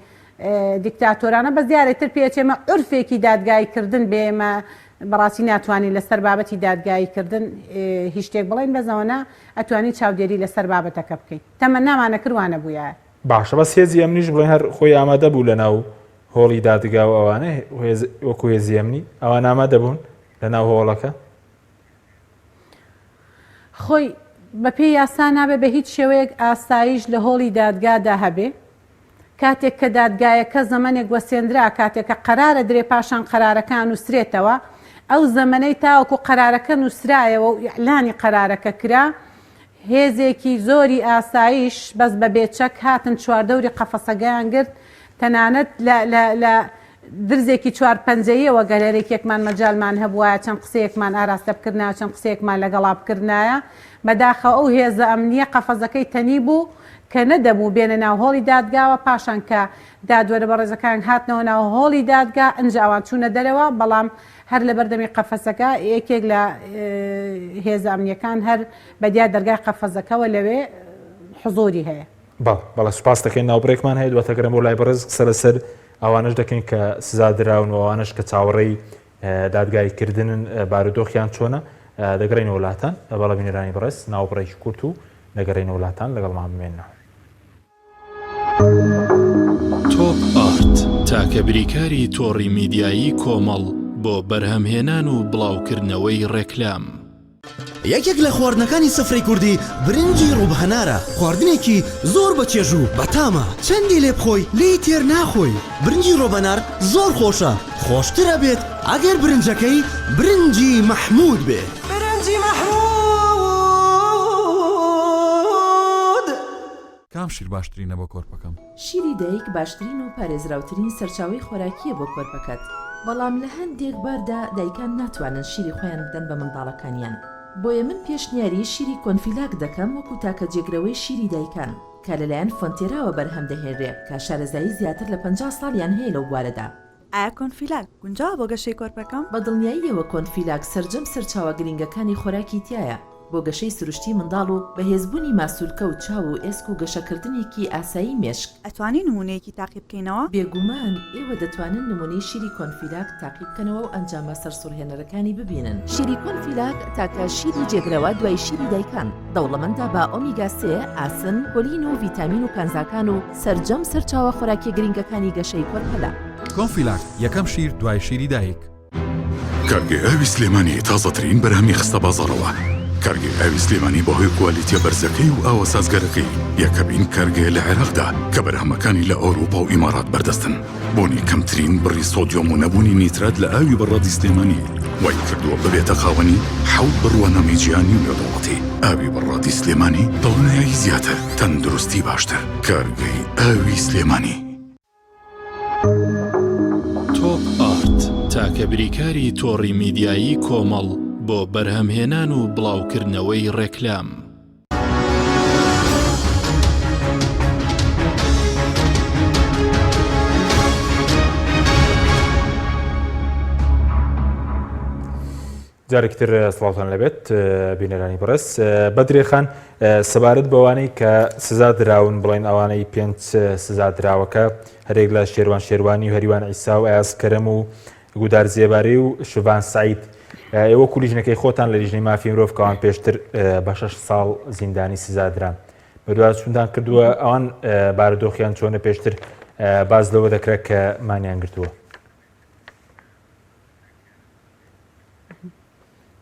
Speaker 9: دیکتاتۆرانە بە زیارێتتر پێچێمە عرفێکی دادگاییکردن بێمە بەڕاستی ناتوانین لەسەر بابەتی دادگاییکردن هیچ شتێک بڵین بەزەوەنە ئەتوانی چاودێری لەسەر بابەتەکە بکەین تەمە نامانە کردوانە بووە.
Speaker 1: باشە بەس هێزی ئەمنیش بڵێن هەر خۆی ئامادە بوو لە ناو هۆڵی دادگا و ئەوانە وەکو هێزی ئەمنی ئەوان ئامادە بوون لە ناو هۆڵەکە
Speaker 9: خۆی بە پێی یاسا نابێ بە هیچ شێوەیەک ئاسایش لە هۆڵی دادگادا هەبێ کاتێک کە دادگایەکە زەمانێک وەسێندرا کاتێک کە قەرارە درێ پاشان قەرارەکان نووسرێتەوە ئەو زەمانەی تاوەکو قەرارەکە نووسرایەوە و ئیعلانی قەرارەکە کرا هێزێکی زۆری ئاسایش بەس بە بێچەک هاتن چواردەوری قەفەسەگەیان گرت تەنانەت لە درزێکی 4-5ەوە گەلەرێکێکمان مەجالمان هەبووە چەند قسەیەکمان ئاراستە بکردنایە چەند قسەیەکمان لەگەڵا بکردایە بەداخەوە ئەو هێزە ئەمنیە قەفەزەکەی تەنی بوو کە نەدەبوو بێنە ناو هۆڵی دادگاوە پاشان کە دادوەرە بەڕێزەکان هاتنەوە ناو هۆڵی دادگا ئەنجاوان چوونە دەرەوە بەڵام هەر لە بەردەمی قەفەسەکە یەکێک لە هێزە ئەمنیەکان هەر بەدیا دەرگای قەفەزەکەەوە لەوێ حزۆری هەیە.
Speaker 1: بەڵە سوپاس دەکەین ناوبڕێکمان هەیە دواتەگەرم بۆ لای بەڕێز قسە لەسەر ئەوانش دەکەین کە سزادراون و ئەوانش کە چاوەڕێی دادگاییکردن بارودۆخیان چۆنە دەگەڕین وڵاتان بەڵە بینێرانی بەڕێز ناوبڕێکی کورت و دەگەڕین وڵاتان لەگەڵمان بمێنەوە.
Speaker 10: تۆپ ئارت تاکە بریکاری تۆڕی میدیایی کۆمەڵ بۆ بەرهەمهێنان و بڵاوکردنەوەی ڕێکلام.
Speaker 11: یەکێک لە خواردنەکانی سفرەی کوردی برنجی ڕووبهەنارە خواردنێکی زۆر بەچێژ و بەتامە چەندی لێ بخۆی لی تێر ناخۆی برنجی ڕۆبەنار زۆر خۆشە خۆشترە بێت ئەگەر برنجەکەی برنجی مەحموود بێت. برنجی مەحموود
Speaker 12: کام شیر باشترینە بۆ کۆرپەکەم؟
Speaker 13: شیری دایک باشترین و پارێزراوترین سەرچاوی خۆراکیە بۆ کۆرپەکەت بەڵام لە هەندێک باردا دایکان ناتوانن شیری خۆیان بدەن بە منداڵەکانیان بۆیە من پێشنیاری شیری کۆنفیلاک دەکەم وەکو تاکە جێگرەوەی شیری دایکان کە لەلایەن فۆنتێراوە بەرهەم دەهێنرێ کە شارەزایی زیاتر لە 50 ساڵیان هەیە لەو بوارەدا.
Speaker 14: ئایا کۆنفیلاک گونجاوە بۆ گەشەی کۆرپەکەم؟
Speaker 13: بە دڵنیاییەوە کۆنفیلاک سەرجەم سەرچاوە گرنگەکانی خۆراکی تایە بۆ گەشەی سروشتی منداڵ و بەهێزبوونی ماسوولکە و چاو و ئێسک و گەشەکردنێکی ئاسایی مێشک.
Speaker 14: ئەتوانی نمونەیەکی تاقی بکەینەوە؟
Speaker 13: بێگومان ئێوە دەتوانن نمونەی شیری کۆنفیلاک تاقی بکەنەوە و ئەنجامە سەرسوڕهێنەرەکانی ببینن. شیری کۆنفیلاک تاکە شیری جێگرەوە دوای شیری دایکان دەوڵەمەندە بە ئۆمیگا 3 ئاسن، کۆلین و ڤیتامین و کانزاکان و سەرجەم سەرچاوە خۆراکی گرنگەکانی گەشەی کۆرپەلا.
Speaker 12: کۆنفیلاک یەکەم شیر دوای شیری دایک.
Speaker 15: کارگێ ئاوی سلێمانی تازەترین بەرهەمی خستە بازاڕەوە. کارگێ ئاوی سلێمانی بەهۆی کوالیتیە بەرزەکەی و ئاوە سازگەرەکەی یەکەمین کارگێ لە عێراقدا کە بەرهەمەکانی لە ئەوروپا و ئیمارات بەردەستن. بۆنی کەمترین بڕی سۆدیۆم و نەبوونی نیترات لە ئاوی بەڕادی سلێمانی وای کردووە ببێتە خاوەنی حەوت بڕوانەمی جیهانی و نێودەوڵەتی. ئاوی بەڕادی سلێمانی دڵنیایی زیاتر، تەندروستی باشتر. کارگەی ئاوی سلێمانی.
Speaker 10: تۆپ ئارت تاکە بریکاری تۆڕی میدیایی کۆمەڵ بۆ بەرهەمهێنان و بڵاوکردنەوەی ڕێکلام.
Speaker 1: جارێکتر سڵاوتان لەبێت بینەرانی بەڕێز. بەدرێخان سەبارەت بەوانەی کە سزا دراون بڵێن ئەوانەی 5 سزا دراوەکە هەرێک لە شێروانی و هەریوان عیسا و ئاز کەرەم و گودار زێباری و شوڤان سعید ئێوە کولیژنەکەی خۆتان لە لیژنەی مافی مرۆڤ کەوان پێشتر بە 6 ساڵ زیندانی سزا دران بەدوای چوندان کردووە ئەوان بارودۆخیان چۆنە پێشتر باز لەوە دەکرێت کە مانیان گرتووە.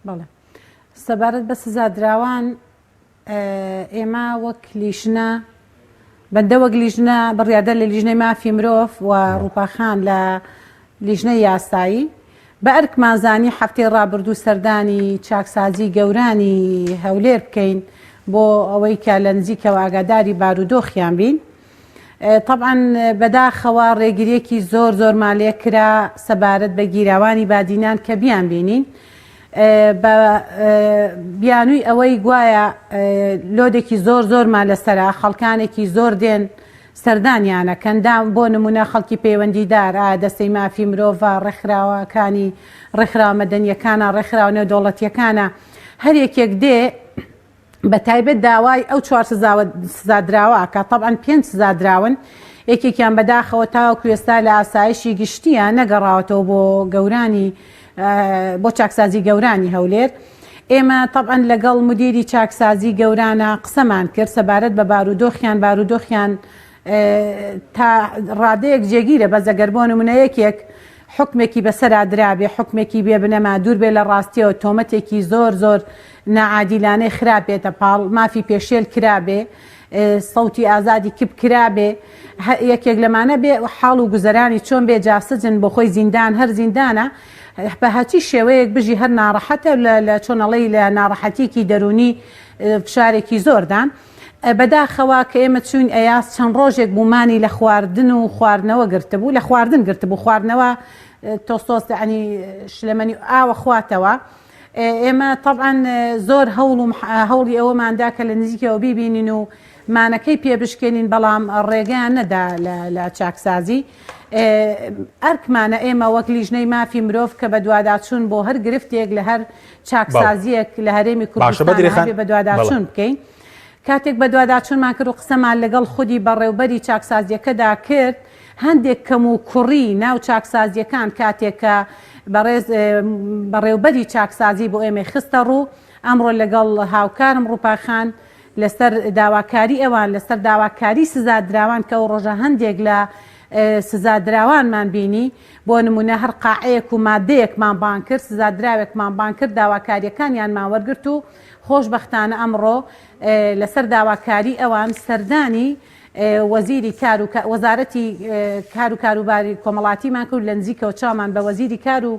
Speaker 9: بەڵێ سەبارەت بە سزادراوان ئێمە وەک لیژنە بەندە وەک لیژنە بڕیادە لە لیژنەی مافی مرۆڤ و ڕووپاخان لە لیژنەی یاسایی بە ئەرکمانزانی هەفتەی ڕابردوو سەردانی چاکسازی گەورانی هەولێر بکەین بۆ ئەوەی کە لە نزیکەوە ئاگاداری بارودۆخیان بین. طبعاً بەداخەوە ڕێگریەکی زۆرمان لێ کرا سەبارەت بە گیراوانی بادینان کە بیان بینین بە بیانووی ئەوەی گوایە لۆدێکی زۆرمان لەسەرا خەڵکانێکی زۆر دێن سەردانیانە کەندام بۆ نمونە خەڵکی پەیوەندیدار دەستەی مافی مرۆڤ ڕێکخراوەکانی ڕێکخراوە مەدەنیەکانە ڕێکخراوە نێودەوڵەتیەکانە هەر یەکێک دێ بە تایبەت داوای ئەو 4 سزادراوە کە طبعاً 5 سزادراون یەکێکیان بەداخەوە تاوەکو ئێستا لە ئاسایشی گشتیان نەگەڕاوەتەوە بۆ گەورانی بۆ چاکسازی گەورانی هەولێر. ئێمە طبعاً لەگەڵ مدیری چاکسازی گەورانە قسەمان کرد سەبارەت بە بارودۆخیان تا ڕادەیەک جێگیرە بە زەگەر بۆ نمونە یەکێک حکمێکی بەسەرا درابێ حکمێکی بێ بنەما دوور بێ لە ڕاستیەوە تۆمەتێکی زۆر نەعادیلانەی خراپێتە پاڵ مافی پێشێل کرابێ سەوتی ئازادی کپ کرابێ یەکێک لەمانە بێ حاڵ و گوزەرانی چۆن بێ جاسەجن بۆ خۆی زیندان هەر زیندانە بە هەچی شێوەیەک بژی هەر ناڕەحەتە لە چۆنەڵی لە ناڕەحەتیکی دەرونی فشارێکی زۆردان. بەداخەوە کە ئێمە چوین ئەیاس چەند ڕۆژێک بوومانی لە خواردن و خواردنەوە گرتبوو لە خواردن گرتبوو خواردنەوە تۆستۆس عنی شلەمەنی ئاوە خواتەوە. ئێمە طبعاً زۆر هەوڵی ئەوەماندا کە لە نزیکەوە بیبینین و مانەکەی پێبشکێنین بەڵام ڕێگەیان نەدا لە چاکسازی. ئەرکمانە ئێمە وەک لیژنەی مافی مرۆڤ کە بە دوواداچوون بۆ هەر گرفتێک لە هەر چاکسازیەک لە هەرێمی کوردستان بە دوواداچوون بکەین. کاتێک بە دوواداچوونمان کرد و قسەمان لەگەڵ خودی بەڕێوبەری چاکسازیەکەدا کرد هەندێک کەم و کوڕی ناو چاکسازیەکان کاتێک کە بەڕێوبەری چاکسازی بۆ ئێمە خستە ڕوو ئەمڕۆ لەگەڵ هاوکارم ڕووپاخان لەسەر داواکاری ئەوان لەسەر داواکاری سزادراوان کە ئەو ڕۆژە هەندێک لە سزادراوانمان بینی بۆ نمونە هەر قاعەیەک و مادەیەکمان بان کرد سزادراوێکمان بان کرد داواکاریەکانیانمان وەرگرت و خۆشبەختانە ئەمڕۆ لەسەر داواکاری ئەوان سەردانی وەزیری وەزارەتی کار و کاروباری کۆمەڵاتیمان کرد لە نزیکەوە چامان بە وەزیری کار و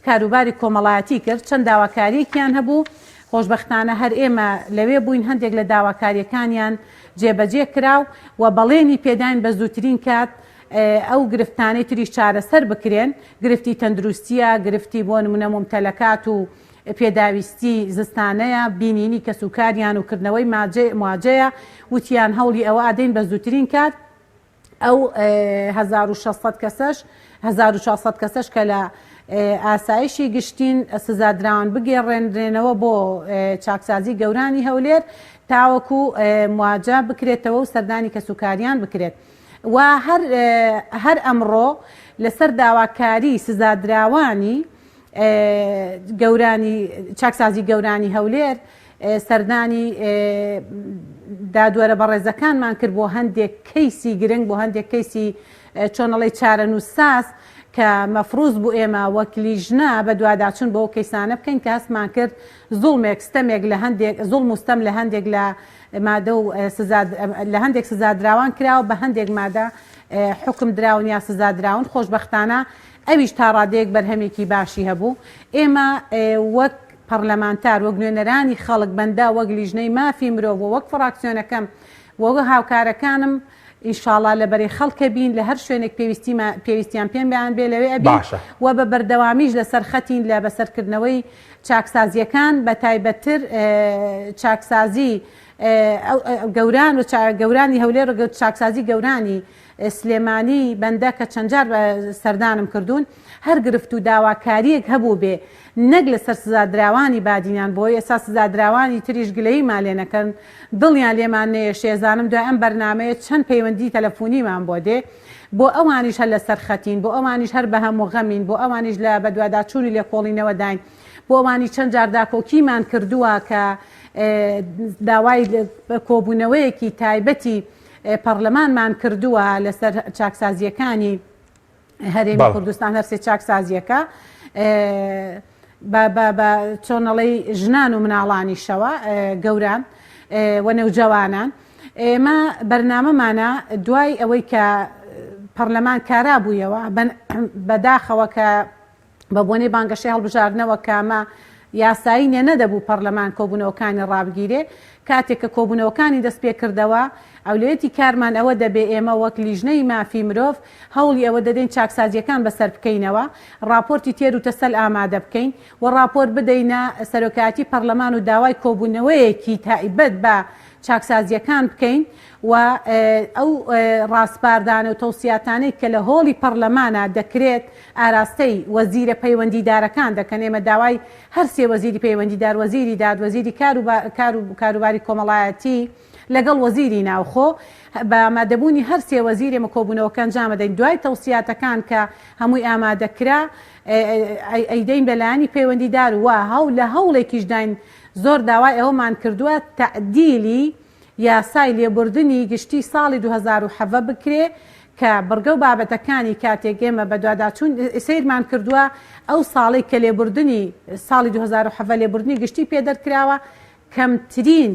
Speaker 9: کاروباری کۆمەڵایەتی کرد چەند داواکاریەکیان هەبوو خۆشبەختانە هەر ئێمە لەوێ بووین هەندێک لە داواکاریەکانیان جێبەجێ کراو و بەڵێنی پێداین بە زووترین کات ئەو گرفتانەی تریش چارەسەر بکرێن گرفتی تەندروستیە گرفتی بۆ نمونە ممتەلەکات و پێداویستی زستانەیە بینینی کە سوکاریان و کردنەوەی مواجەیە وتیان هەوڵی ئەوە ئادەین بە زووترین کات ئەو 1600 کەسەش کە لە ئاسایشی گشتین سزادراون بگێڕێنرێنەوە بۆ چاکسازی گەورانی هەولێر تاوەکو مواجە بکرێتەوە و سەردانی کە سوکاریان بکرێت و هەر ئەمڕۆ لەسەر داواکاری سزادراوانی گەورانی چاکسازی گەورانی هەولێر سەردانی دادوەرە بەڕێزەکانمان کرد بۆ هەندێک کەیسی گرنگ بۆ هەندێک کەیسی چۆنەڵی چارەنووساس کە مەفروز بوو ئێمە وەک لیژنە بە دوواداچون بەو کەیسانە بکەین کە هەستمان کرد زوڵمێک ستەمێک لە هەندێک زوڵم و ستەم لە هەندێک لە مادە و لە هەندێک سزادراوان کراوە بە هەندێک مادە حکم دراون یا سزادراون خۆشبەختانە ئەویش تا ڕادەیەک بەرهەمێکی باشی هەبوو ئێمە وەک پەرلەمانتار وەک نوێنەرانی خەڵک بەندا وەک لیژنەی مافی مرۆڤ وەک فراکسیۆنەکەم وەگە هاوکارەکانم ئینشاڵا لە بەرەی خەڵکە بین لە هەر شوێنێک پێویستیان پێیان بێ لەوێ ئەبین و بە بەردەوامیش لەسەر خەتین لە بەسەرکردنەوەی چاکسازیەکان بە تایبەتتر چاکسازی گەوران و گەورانی هەولێر و چاکسازی گەورانی سلێمانی بەندە کە چەندجار سەردانم کردوون هەر گرفت و داواکاریەک هەبوو بێ نەک لەسەر سزادراوانی بادینان بۆی ئێستا سزادراوانی تریش گلەی مالێنەکەن دڵیان لێمان نەیە شێزانم دوای ئەم بەرنامەیە چەند پەیوەندی تەلەفۆنیمان بۆ دێ بۆ ئەوانیش هەر لەسەر خەتین بۆ ئەوانیش هەر بە هەموو غەمین بۆ ئەوانیش لە بەدواداچوونی لێکۆڵینەوە داین بۆ ئەوانی چەند جار داکۆکیمان کردووە کە داوای کۆبوونەوەیەکی تایبەتی پەرلەمانمان کردووە لەسەر چاکسازیەکانی هەرێمی کوردستان هەرسێ چاکسازیەکە بە چۆنەڵی ژنان و مناڵانیشەوە گەوران و نەوجەوانان ئێمە بەرنامەمانە دوای ئەوەی کە پەرلەمان کارا بوویەوە بەداخەوە کە بە بۆنەی بانگەشەی هەڵبژاردنەوە کامە یاسایی نەدەبوو پەرلەمان کۆبوونەوەکانی ڕابگیرێ کاتێک کە کۆبوونەوەکانی دەست پێ کردەوە ئەولێتی کارمان ئەوە دەبێ ئێمە وەک لیژنەی مافی مرۆڤ هەوڵی ئەوە دەدەین چاکسازیەکان بەسەر بکەینەوە ڕاپۆرتی تێر و تەسەل ئامادە بکەین و ڕاپۆر بدەینە سەرۆکاتی پەرلەمان و داوای کۆبوونەوەیەکی تایبەت بە چاکسازیەکان بکەین و ئەو ڕاستپاردانە و تەوسیاتانەی کە لە هۆڵی پەرلەمانە دەکرێت ئاراستەی وەزیرە پەیوەندیدارەکان دەکەن ئێمە داوای هەر سێ وەزیری پەیوەندیدار وەزیری دادوەزیری کاروباری کۆمەڵایەتی لەگەڵ وەزیری ناوخۆ بە ئامادەبوونی هەر سێ وەزیری ئێمە کۆبوونەوەکان جامەدەین دوای تەوسیاتەکان کە هەمووی ئامادەکرا ئەیدەین بەلایانی پەیوەندیدار وە لە هەوڵێکیش داین زۆر داوای ئەوەمان کردووە تەعدیلی یاسای لێبوردنی گشتی ساڵی 2007 بکرێ کە بڕگە و بابەتەکانی کاتێک ئێمە بە دوواداچوون سیرمان کردووە ئەو ساڵی کە لێبوردنی ساڵی 2007 لێبوردنی گشتی پێدەرکراوە کەمترین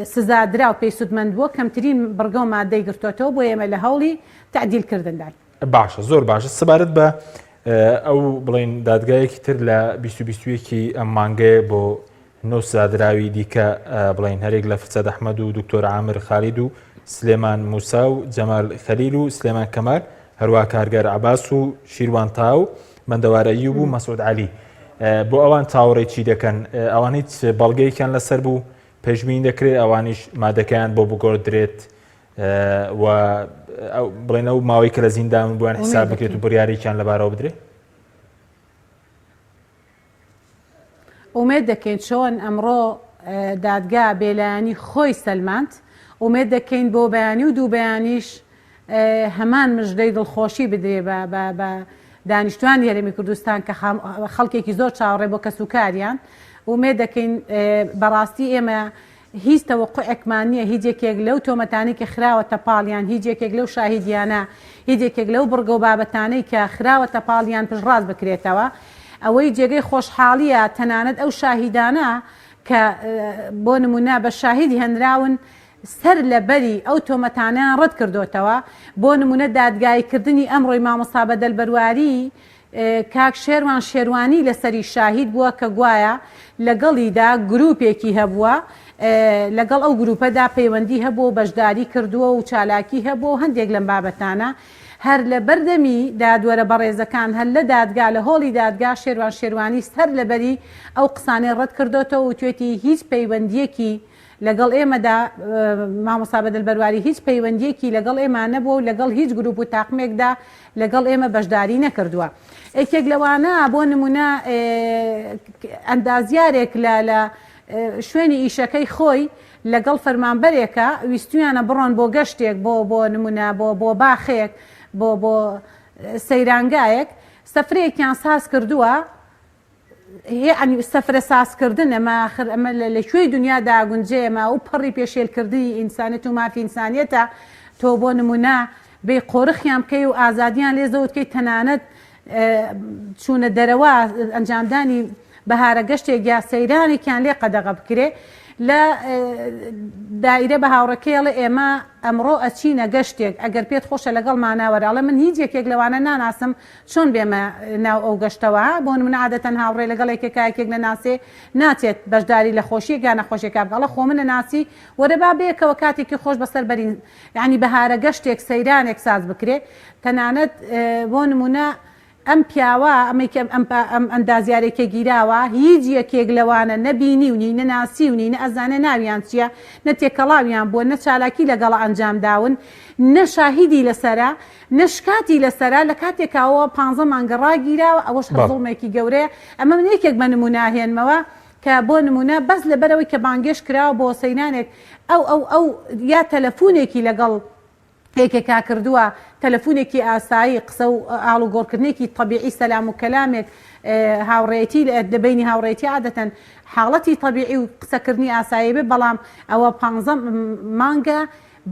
Speaker 9: سزادرا و پێی سودمەند بووە کەمترین بڕگە و مادەی گرتوۆتەوە بۆ ئێمە لە هەوڵی تعدیلکردندان
Speaker 1: باشە زۆر باشە سەبارەت بە ئەو بڵین دادگایەکی تر لە 2021 ئەم مانگەیە بۆ نۆ سزادراوی دیکە بڵین هەرێک لە فرسەد ئەحمەد و دکتۆر عامر خالید و سلێمان موسا و جەمال خەلیل و سلێمان کەمال هەروە کارگەر عەباس و شیروان تاو بەندەوارە ئەیوب و مەسعود عەلی بۆ ئەوان چاوەڕێی چی دەکەن ئەوان هیچ بەڵگەیەکیان لەسەر بوو پێشبین دەکرێت ئەوانیش مادەکەیان بۆ بگۆڕدرێت و بڵێنە و ماوەی کە لە زیندان بوویان حساب بکرێت و بڕیارێکیان لەبارەوە بدرێت
Speaker 9: ئومێد دەکەین چۆن ئەمڕۆ دادگا بێلایانی خۆی سەلماند ئومێد دەکەین بۆ بەیانی و دوو بەیانیش هەمان مژدەی دڵخۆشی بدرێ بە دانیشتوانی هەرێمی کوردستان کە خەڵکێکی زۆر چاوەڕێ بۆ کەسوکاریان ئومێد دەکەین بەڕاستی ئێمە هیچ تەوەقعێکمان نییە هیچ یەکێک لەو تۆمەتانی کە خراوەتە پاڵیان هیچ یەکێک لەو شاهیدیانە هیچ یەکێک لەو بڕگە و بابەتانەی کە خراوەتە پاڵیان پشتڕاست بکرێتەوە ئەوەی جێگەی خۆشحاڵیە تەنانەت ئەو شاهیدانە کە بۆ نمونە بە شاهیدی هەنراون سەر لەبەری ئەو تۆمەتانیان ڕەت کردوتەوە بۆ نمونە دادگایکردنی ئەمڕۆی مامۆستا بەدەلبەرواری کاک شێروان شێروانی لەسەری شاهید بووە کە گوایە لەگەڵیدا گروپێکی هەبووە لەگەڵ ئەو گروپەدا پەیوەندی هەبوو بەشداری کردووە و چالاکی هەبوو هەندێک لەم بابەتانە هەر لە بەردەمی دادوەرە بەڕێزەکان هەر لە دادگا لە هۆڵی دادگا شێروان شێروانی سەر لەبەری ئەو قسانەی ڕەت کردوتەوە و توێتی هیچ پەیوەندیەکی لەگەڵ ئێمەدا مامۆستا بەدەلبەرواری هیچ پەیوەندیەکی لەگەڵ ئێمە نەبووە و لەگەڵ هیچ گروپ و تاقمێکدا لەگەڵ ئێمە بەشداری نەکردووە یەکێک لەوانە بۆ نمونە ئەندازیارێک لە شوێنی ئیشەکەی خۆی لەگەڵ فەرمانبەرێکە ویستویانە بڕۆن بۆ گەشتێک بۆ نمونە بۆ باخێک بۆ سەیرانگایەک سەفرەیەکیان ساز کردووە ینی سەفرە سازکردن ئەمە لەکوێی دنیادا گونجێمە و پەڕی پێشێلکردنی ئینسانیەت و مافی ئینسانیەتە تۆ بۆ نمونە بێ قۆرخیان بکەی و ئازادیان لێزەوتکەی تەنانەت چوونە دەرەوە ئەنجامدانی بەهارە گەشتێک یا سەیرانێکیان لێ قەدەغە بکرێ لە دایرە بە هاوڕەکەیڵە ئێمە ئەمڕۆ ئەچینە گەشتێک ئەگەر پێت خۆشە لەگەڵ ماناوەراڵە من هیچ یەکێک لەوانە ناناسم چۆن بێمە ناو ئەو گەشتەوە بۆ من عادەتەن هاوڕێ لەگەڵ یەکێک لە ناسێ ناچێت بەشداری لە خۆشیێک یان نەخۆشیێکا بگەڵە خۆ منە ناسی وەرەبا بەیەکەوە کاتێکی خۆش بەسەر بەرین یعنی بەهارە گەشتێک سەیرانێک ساز بکرێ تەنانەت بۆ نمونە ئەم پیاوە ئەم ئەندازیارێکە گیراوە هیچ یەکێک لەوانە نەبینی و نی نەناسی و نی نە ئەزانە ناویان چییە نە تێکەڵاویان بۆ نە چالاکی لەگەڵە ئەنجام داون نە شاهیدی لەسەرە نەشکاتی لەسەرە لە کاتێکاوە 15 مانگە ڕاگیراوە ئەوەش هەڵزڵمێکی گەورەیە ئەمە من یەکێک بە نموناهێنمەوە کە بۆ نمونە بەس لەبەرەوەی کە بانگێش کراوە بۆ سەیرانێک ئەو یا تەلەفونێکی لەگەڵ یەکێکا کردووە تەلەفونێکی ئاسایی قسە و ئاڵ و گۆڕکردنێکی طبیعی سەلام و کەلامێک هاوڕێتی دەبینی هاوڕێتی عادەتەن حاڵەتی طبیعی و قسەکردنی ئاسایی بێ بەڵام ئەوە 15 مانگە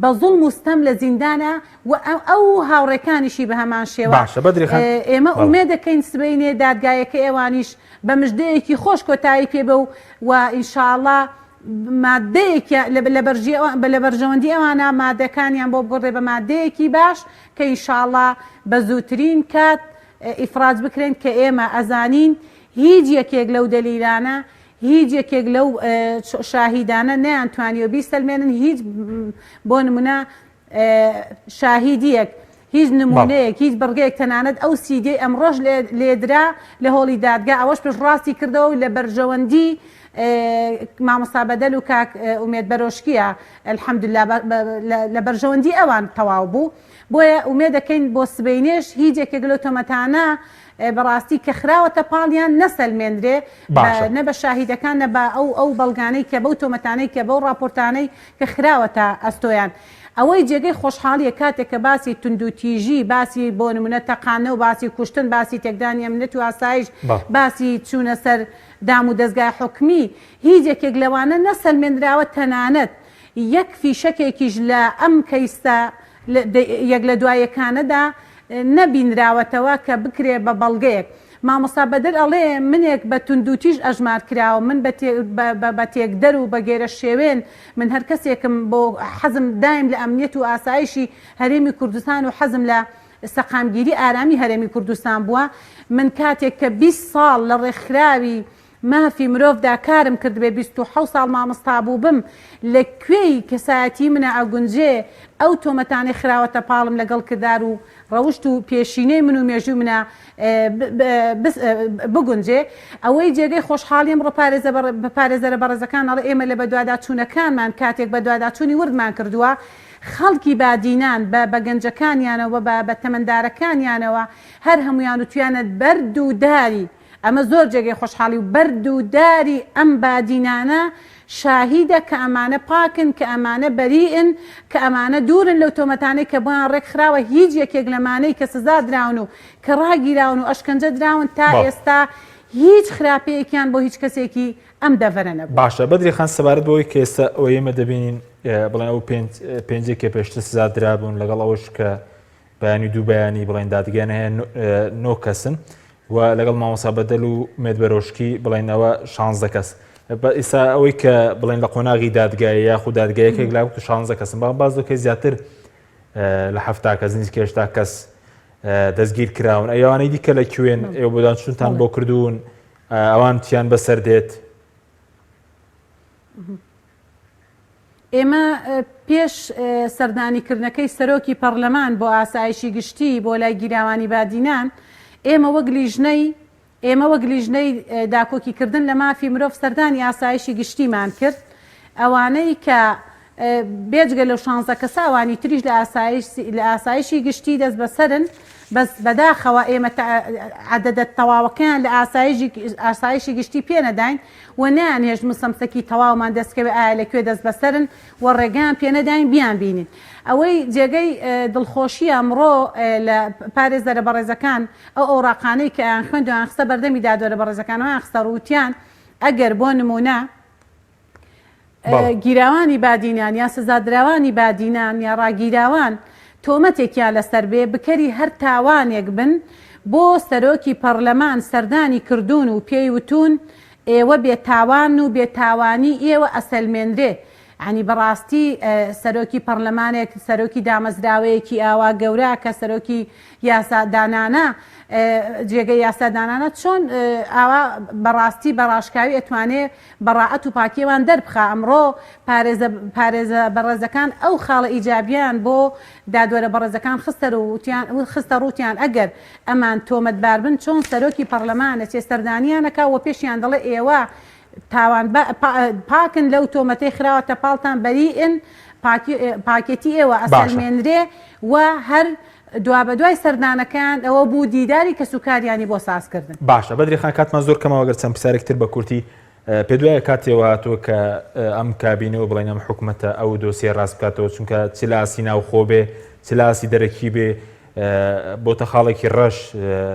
Speaker 9: بە زوڵم و ستەم لە زیندانە و ئەو هاوڕێکانیشی بە هەمان شێوە ئێمە ئومێ دەکەین سبەینێ دادگایەکە ئێوانیش بە مژدەیەکی خۆش کۆتایی پێ بە و ئینشاءڵڵا مادەیەکی لە بەرژەوەندی ئەوانە مادەکانیان بۆ بگۆڕێ بە مادەیەکی باش کە ئینشاءڵڵا بە زووترین کات ئیفراج بکرێن کە ئێمە ئەزانین هیچ یەکێک لەو دەلیلانە هیچ یەکێک لەو شاهیدانە نەیانتوانیوە بیسەلمێنن هیچ بۆ نمونە شاهیدیەک هیچ نمونەیەک هیچ بڕگەیەک تەنانەت ئەو سیدەی ئەمڕۆژ لێدرا لە هۆڵی دادگا ئەوەش پێش ڕاستی کردەوە و لە بەرژەوەندی مامۆستا بەدەل و کاک ئومێد بەرۆشکیە الحەمدوللا لە بەرژەوەندی ئەوان تەواو بوو بۆیە ئومێ دەکەین بۆ سبەینێش هیچ یەکێک لەو تۆمەتانە بەڕاستی کە خراوەتە پاڵیان نەسەلمێنرێ نە بە شاهیدەکان نە بە ئەو بەڵگانەی کە بەو تۆمەتانەی کە بەو راپۆرتانەی کە خراوەتە ئەستۆیان ئەوەی جێگەی خۆشحاڵیە کاتێک کە باسی توندوتیژی باسی بۆ نمونە تەقانە و باسی کوشتن باسی تێکدانی ئەمنێت و ئاسایش باسی چوونە سەر دام و دەستگای حکمی هیچ یەکێک لەوانە نەسەلمێنراوە تەنانەت یەک فیشەکێکیش لە ئەم کەیسە یەک لە دوایەکانەدا نەبینراوەتەوە کە بکرێ بە بەڵگەیەک مامۆستا بەدەر ئەڵێ منێک بە توندوتیژ ئەژمار کراوە من بە تێکدەر و بە گێرە شێوێن من هەر کەسێکم بۆ حەزم دایم لە ئەمنیەت و ئاسایشی هەرێمی کوردستان و حەزم لە سەقامگیری ئارامی هەرێمی کوردستان بووە من کاتێک کە 20 ساڵ لە ڕێکخراوی مافی مرۆڤدا کارم کرد بێ 27 ساڵ مامۆستا بوو بم لەکوێی کەسایەتی منە ئەگونجێ ئەو تۆمەتانی خراوەتە پاڵم لەگەڵ کردار و ڕەوشت و پێشینەی من و مێژوو منە بگونجێ ئەوەی جێگەی خۆشحاڵیم پارێزەرە بەڕێزەکان ئەڵێ ئێمە لە بەدواداچوونەکانمان کاتێک بەدواداچوونی وردمان کردووە خەڵکی بادینان بە گەنجەکانیانەوە بە تەمەندارەکانیانەوە هەر هەمویان و توانێت بەرد و داری ئەمە زۆر جێگەی خۆشحاڵی و بەرد و داری ئەم بادینانە شاهیدە کە ئەمانە پاکن کە ئەمانە بەریئن کە ئەمانە دوورن لەو تۆمەتانەی کە بۆیان ڕێکخراوە هیچ یەکێک لەمانەی کە سزا دراون و کە ڕاگیراون و ئەشکەنجە دراون تا ئێستا هیچ خراپەیەکیان بۆ هیچ کەسێکی ئەم دەڤەرە نەبوو.
Speaker 1: باشە بەدری خان سەبارەت بۆی کە ئێستا ئەو ئێمە دەبینین بڵێن ئەو پێنجێکە پێشتر سزا درابوون لەگەڵ ئەوش کە بەیانی دوو بەیانی بڵێن دادگایان هەیە 9 کەسن و لەگەڵ مامۆستا بەدەل و ئومێد بەرۆشکی بڵێنەوە 16 کەس ئێستا ئەوەی کە بڵێن لە قۆناغی دادگایە یاخود دادگایەکێک لاوت 16 کەسن باز دۆکەی زیاتر لە 7 کەس نزیکە 8 کەس دەستگیر کراون ئەوانەی دیکە لە کوێن ئێوە بۆدانچوونتان بۆ کردوون ئەوان تیان بەسەر دێت
Speaker 9: ئێمە پێش سەردانیکردنەکەی سەرۆکی پەرلەمان بۆ ئاسایشی گشتی بۆ لای گیراوانی بادینان ئێمە وەک لیژنەی داکۆکیکردن لە مافی مرۆڤ سەردانی ئاسایشی گشتیمان کرد ئەوانەی کە بێجگە لەو 16 کەسە ئەوانی تریش لە ئاسایشی گشتی دەست بەسەرن بەس بەداخەوە ئێمە عەدەدە تەواوەکەیان لە ئاسایشی گشتی پێ نەداین و نەیانهێشت مسەمسەکی تەواومان دەستکەوێ ئایا لەکوێ دەست بەسەرن و ڕێگەیان پێ نەداین بیان بینین ئەوەی جێگەی دڵخۆشی ئەمڕۆ لە پارێزەرە بەڕێزەکان ئەو ئەوراقانەی کە ئەیان خوێند و ئەیان خستە بەردەمی دادوەرە بەڕێزەکانەوەیان خستە ڕووتیان ئەگەر بۆ نمونە گیراوانی بادینان یا سزادراوانی بادینان یا ڕاگیراوان
Speaker 16: تۆمەتێکیان لەسەر بێ بکەری هەر تاوانێک بن بۆ سەرۆکی پەرلەمان سەردانی کردوون و پێی وتون ئێوە بێتاوان و بێتاوانی ئێوە ئەسەلمێنرێ. ینی بەڕاستی سەرۆکی پەرلەمانێک سەرۆکی دامەزراوەیەکی ئاوا گەورە کە سەرۆکی یاسادانانە جێگەی یاسادانانە چۆن ئاوا بەڕاستی بەڕاشکاوی ئەتوانێت بەڕاعەت و پاکیێوان دەربخە. ئەمڕۆ پارێزە بەڕێزەکان ئەو خاڵە ئیجابیان بۆ دادوەرە بەڕێزەکان خستە ڕوتیان ئەگەر ئەمان تۆمەتبار بن چۆن سەرۆکی پەرلەمانە چێ سەردانیانەکە و پێشیان دەڵێ ئێوە تاوان پاکن لەو تۆمەتەی خراوەتە پاڵتان بەریئن پاکێتی ئێوە ئەسەلمێنرێ و هەر دوا بە دوای سەردانەکان ئەوە بوو دیداری کە سوکاریانی بۆ سازکردن.
Speaker 1: باشە بەدرێخان کاتمان زۆر کەمەوە گەر چەند پرسیارێکتر بە کورتی پێ دوایە کاتێەوە هاتووە کە ئەم کابینەوە بڵێن ئەم حکوومەتە ئەو دۆسیە ڕاست بکاتەوە چونکە چلاسی ناوخۆ بێ چلاسی دەرەکی بێ بۆتە خاڵێکی ڕەش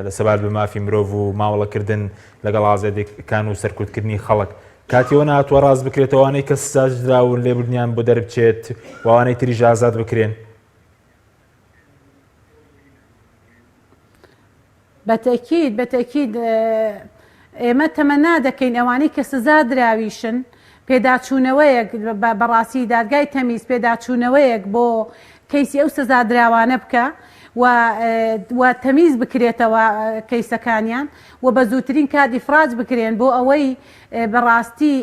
Speaker 1: لە سەبات بە مافی مرۆڤ و ماوەڵەکردن لەگەڵ ئازادیەکان و سەرکوتکردنی خەڵک کاتیەوە ناتوە ڕاست بکرێتەوەوانەی کە سزاجراون لێبوردنیان بۆ دەربچێت وانەی تریژ ئازاد بکرێن.
Speaker 16: بەتەکید ئێمە تەمەنا دەکەین ئەوانەی کە سزا دراویشن پێداچوونەوەیەک بەڕاستی دادگای تەمیز پێداچوونەوەیەک بۆ کەیسی ئەو سزا دراوانە بکە و تەمیز بکرێتەوە کەیسەکانیان و بە زووترین کات ئیفراج بکرێن بۆ ئەوەی بەڕاستی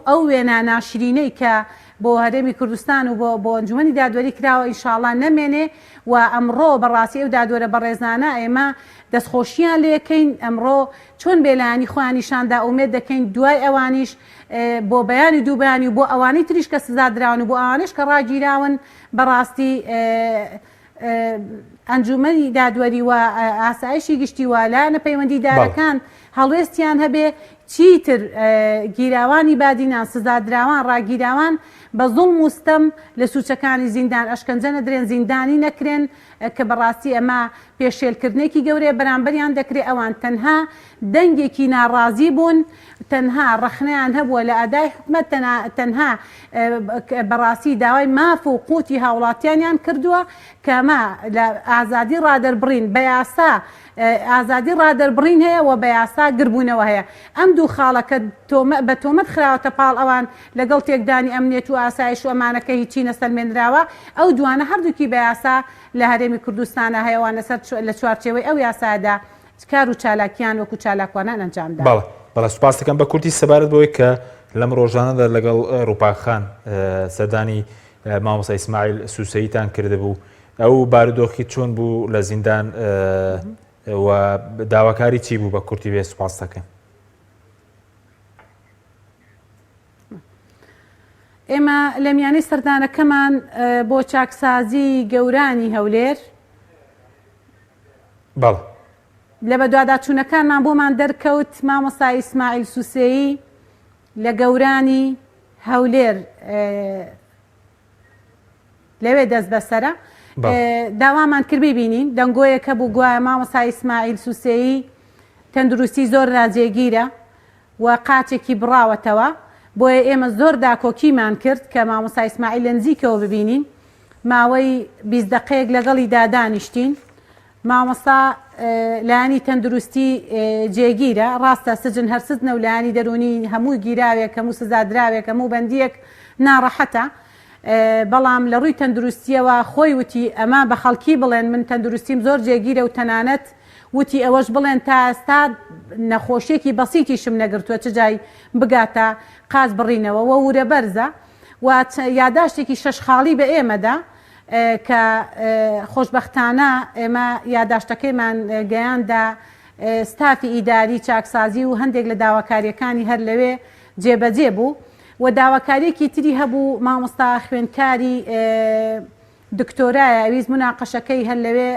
Speaker 16: ئەو وێنە ناشرینەی کە بۆ هەرێمی کوردستان و بۆ ئەنجومەنی دادوەری کراوە ئینشاڵڵا نەمێنێ و ئەمڕۆ بەڕاستی ئەو دادوەرە بەڕێزانە ئێمە دەستخۆشییان لێکەین ئەمڕۆ چۆن بێلایانی خۆیانیشاندا ئومێد دەکەین دوای ئەوانیش بۆ بەیانی دووبیانی و بۆ ئەوانەی تریش کە سزا دراون و بۆ ئەوانش کە ڕاگیراون بەڕاستی ئەنجومەنی دادوەری و ئاسایشی گشتی والانە پەیوەندیدارەکان هەڵوێستیان هەبێ چیتر گیراوانی بادینان سزادراوان ڕاگیراوان بە زوڵم وستەم لە سوچەکانی زیندان ئەشکەنجە نەدرێن زیندانی نەکرێن کە بەڕاستی ئەمە پێشێلکردنێکی گەورەیە بەرامبەریان دەکرێت ئەوان تەنها دەنگێکی ناڕازی بوون تەنها ڕەخنەیان هەبووە لە ئەدای حکومەت تەنها بەڕاستی داوای ماف و قوتی هاوڵاتیانیان کردووە کەمە لە ئازادی ڕادەربڕین بە یاسا ئازادی ڕادەربڕین هەیە و بە یاسا گربوونەوە هەیە. ئەم دوو خاڵەکە بە تۆمەت خراوەتە پاڵ ئەوان لەگەڵ تێکدانی ئەمنیەت و ئاسایش و ئەمانەکە هیچی نەسەلمێنراوە ئەو دوانە هەردووکی بە یاسا لە هەرێمی کوردستانە هەیەوان لە چوارچێوەی ئەو یاسادا کار و چالاکیان وەکو چالاکوانان ئەنجامدا.
Speaker 1: بەڵێ سوپاس دەکەم بە کورتی سەبارەت بۆی کە لەم ڕۆژانەدا لەگەڵ ڕووپاخان سەردانی مامۆستا ئیسماعیل سوسەییتان کردبوو ئەو بارودۆخی چۆن بوو لە زیندان و داواکاری چی بوو بە کورتی بێ سوپاس دەکەم.
Speaker 16: ئێمە لە میانەی سەردانەکەمان بۆ چاکسازی گەورانی هەولێر لە بە دواداچوونەکانمان بۆمان دەرکەوت مامۆستا ئیسماعیل سوسەیی لە گەورانی هەولێر لەوێ دەست بەسەرە داوامان کرد ببینین دەنگۆیەکە بوو گوایە مامۆستا ئیسماعیل سوسەیی تەندروستی زۆر راجێگیرە و قاچێکی بڕاوەتەوە بۆیە ئێمە زۆر داکۆکیمان کرد کە مامۆستا ئیسماعیل لە نزیکەوە ببینین ماوەی 20 دقەیەک لەگەڵی دادانیشتین مامۆستا لایانی تەندروستی جێگیرە ڕاستە سجن هەرسدنە و لایانی دەرونی هەموو گیراوێک هەموو سزادراوێک هەموو بەندیەک ناڕەحەتە بەڵام لە ڕووی تەندروستیەوە خۆی وتی ئەمە بە خەڵکی بڵێن من تەندروستیم زۆر جێگیرە و تەنانەت وتی ئەوەش بڵێن تا ئێستا نەخۆشیێکی بەسیتیشم نەگرتووە چ جای بگاتە قاز بڕینەوە وە ورە بەرزە و یاداشتێکی شەشخاڵی بە ئێمەدا کە خۆشبەختانە ئێمە یاداشتەکەیمان گەیاندا ستافی ئیداری چاکسازی و هەندێک لە داواکاریەکانی هەر لەوێ جێبەجێ بوو و داواکاریەکی تری هەبوو مامۆستا خوێندکاری دکتۆرایە ئەویست مناقەشەکەی هەر لەوێ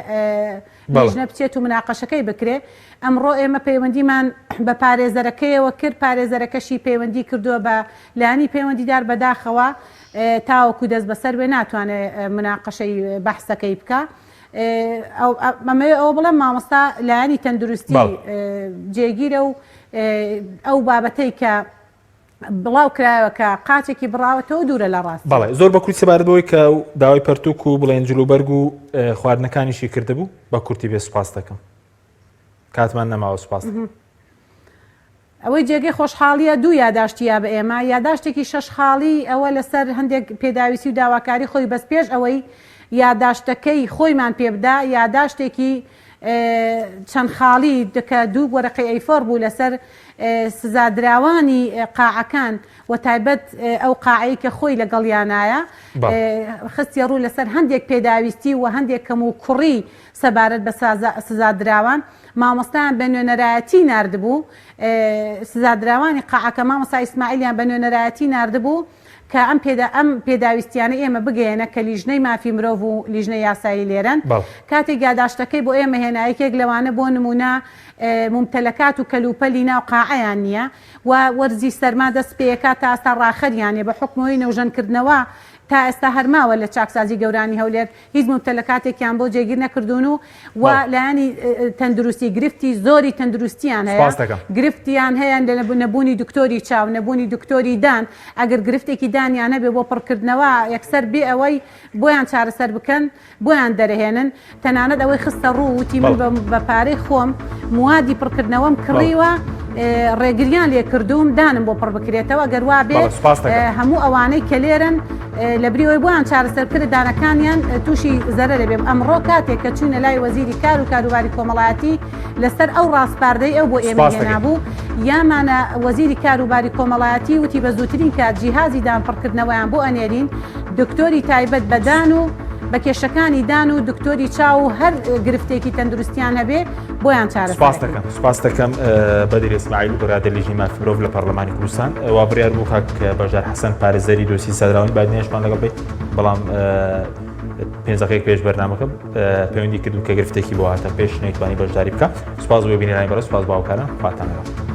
Speaker 16: لێژنە بچێت و مناقەشەکەی بکرێ ئەمڕۆ ئێمە پەیوەندیمان بە پارێزەرەکەیەوە کرد پارێزەرەکەشی پەیوەندی کردووە بە لایانی پەیوەندیدار بەداخەوە تاوەکو دەست بەسەر بێ ناتوانێت مناقەشەی بەحسەکەی بکە ئەوە بڵێم مامۆستا لایانی تەندروستی جێگیرە و ئەو بابەتەی کە بڵاو کرایەوە کە قاچێکی بڕاوەتەوە دوورە لە ڕاست
Speaker 1: بەڵێ زۆر بە کورتی سەبارەتەوەی کە داوای پەرتوک و بڵێن جلوبەرگ و خواردنەکانیشی کردبوو بە کورتی بێ سوپاس دەکەم کاتمان نەماوە سوپاس
Speaker 16: ئەوەی جێگەی خۆشحاڵیە دوو یاداشتیە بە ئێمە یاداشتێکی شەشخاڵی ئەوە لەسەر هەندێک پێداویستی و داواکاری خۆی بەس پێش ئەوەی یاداشتەکەی خۆیمان پێبدا یاداشتێکی چەند خاڵی دکە دوو وەرەقی ئەیفۆر بوو لەسەر سزادراوانی قاعەکان و تایبەت ئەو قاعەی کە خۆی لەگەڵیانایە خستی ڕوو لەسەر هەندێک پێداویستی و هەندێک کەم و کوڕی سەبارەت بە سزادراوان مامۆستایان بە نوێنەرایەتی ناردبوو سزادراوانی قاعەکە مامۆستا ئیسماعیلیان بە نوێنەرایەتی ناردبوو کە ئەم پێداویستیانە ئێمە بگەێنە کە لیژنەی مافی مرۆڤ و لیژنەی یاسایی لێرن کاتێک یاداشتەکەی بۆ ئێمە هێنایەکێک لەوانە بۆ نمونە ممتلەکات و کەلوپەلی ناو قاعەیان نییە و وەرزی سەرما دەست پێیەکات تا ئێستا ڕاخەریانێ بە حکمەوەی نەوژەنکردنەوە تا ئێستا هەرماوە لە چاکسازی گەورانی هەولێر هیچ ممتلەکاتێکیان بۆ جێگیر نەکردوون و لایانی تەندروستی گرفتی زۆری تەندروستیان هەیە گرفتیان هەیە لە نەبوونی دکتۆری چاو نەبوونی دکتۆری دان ئەگەر گرفتێکی دانیان هەبێ بۆ پڕکردنەوە یەکسەر بێ ئەوەی بۆیان چارەسەر بکەن بۆیان دەرهێنن تەنانەت ئەوەی خستە ڕوو وتی من بە پارەی خۆم موادی پڕکردنەوەم کڕیوە ڕێگریان لێ کردوم دانم بۆ پڕ بکرێتەوە گەروا بێ هەموو ئەوانەی کە لێرن لە بریەوەی بۆیان چارەسەرکرد دانەکانیان تووشی زەرە دەبێم ئەمڕۆ کاتێک کە چوونە لای وەزیری کار و کاروباری کۆمەڵایەتی لەسەر ئەو ڕاستپاردەی ئەو بۆ ئێمە هێنابوو یامانە وەزیری کاروباری کۆمەڵایەتی وتی بە زووترین کات جیهازی دانپڕکردنەوەیان بۆ ئەنێرین دکتۆری تایبەت بەدان و بە کێشەکانی دان و دکتۆری چاو و هەر گرفتێکی تەندروستیان هەبێ بۆیان چارەسەر
Speaker 1: سوپاس دەکەم بەدر ئیسماعیل بەرادە لیژنەی مافی مرۆڤ لە پەرلەمانی کوردستان وا بڕیار بوو کاک بەژار حەسەن پارێزەری دۆسی سەدراوی بادنێشمان لەگەڵ بێت بەڵام 5 دقیقەیەک پێش بەرنامەکەم پەیوەندی کردوون کە گرفتێکی بۆ هاتە پێش نەیتوانی بەشداری بکە سوپاس بۆ بینێرانی بەڕێز سوپاس باوکاران خواتان لەگەڵ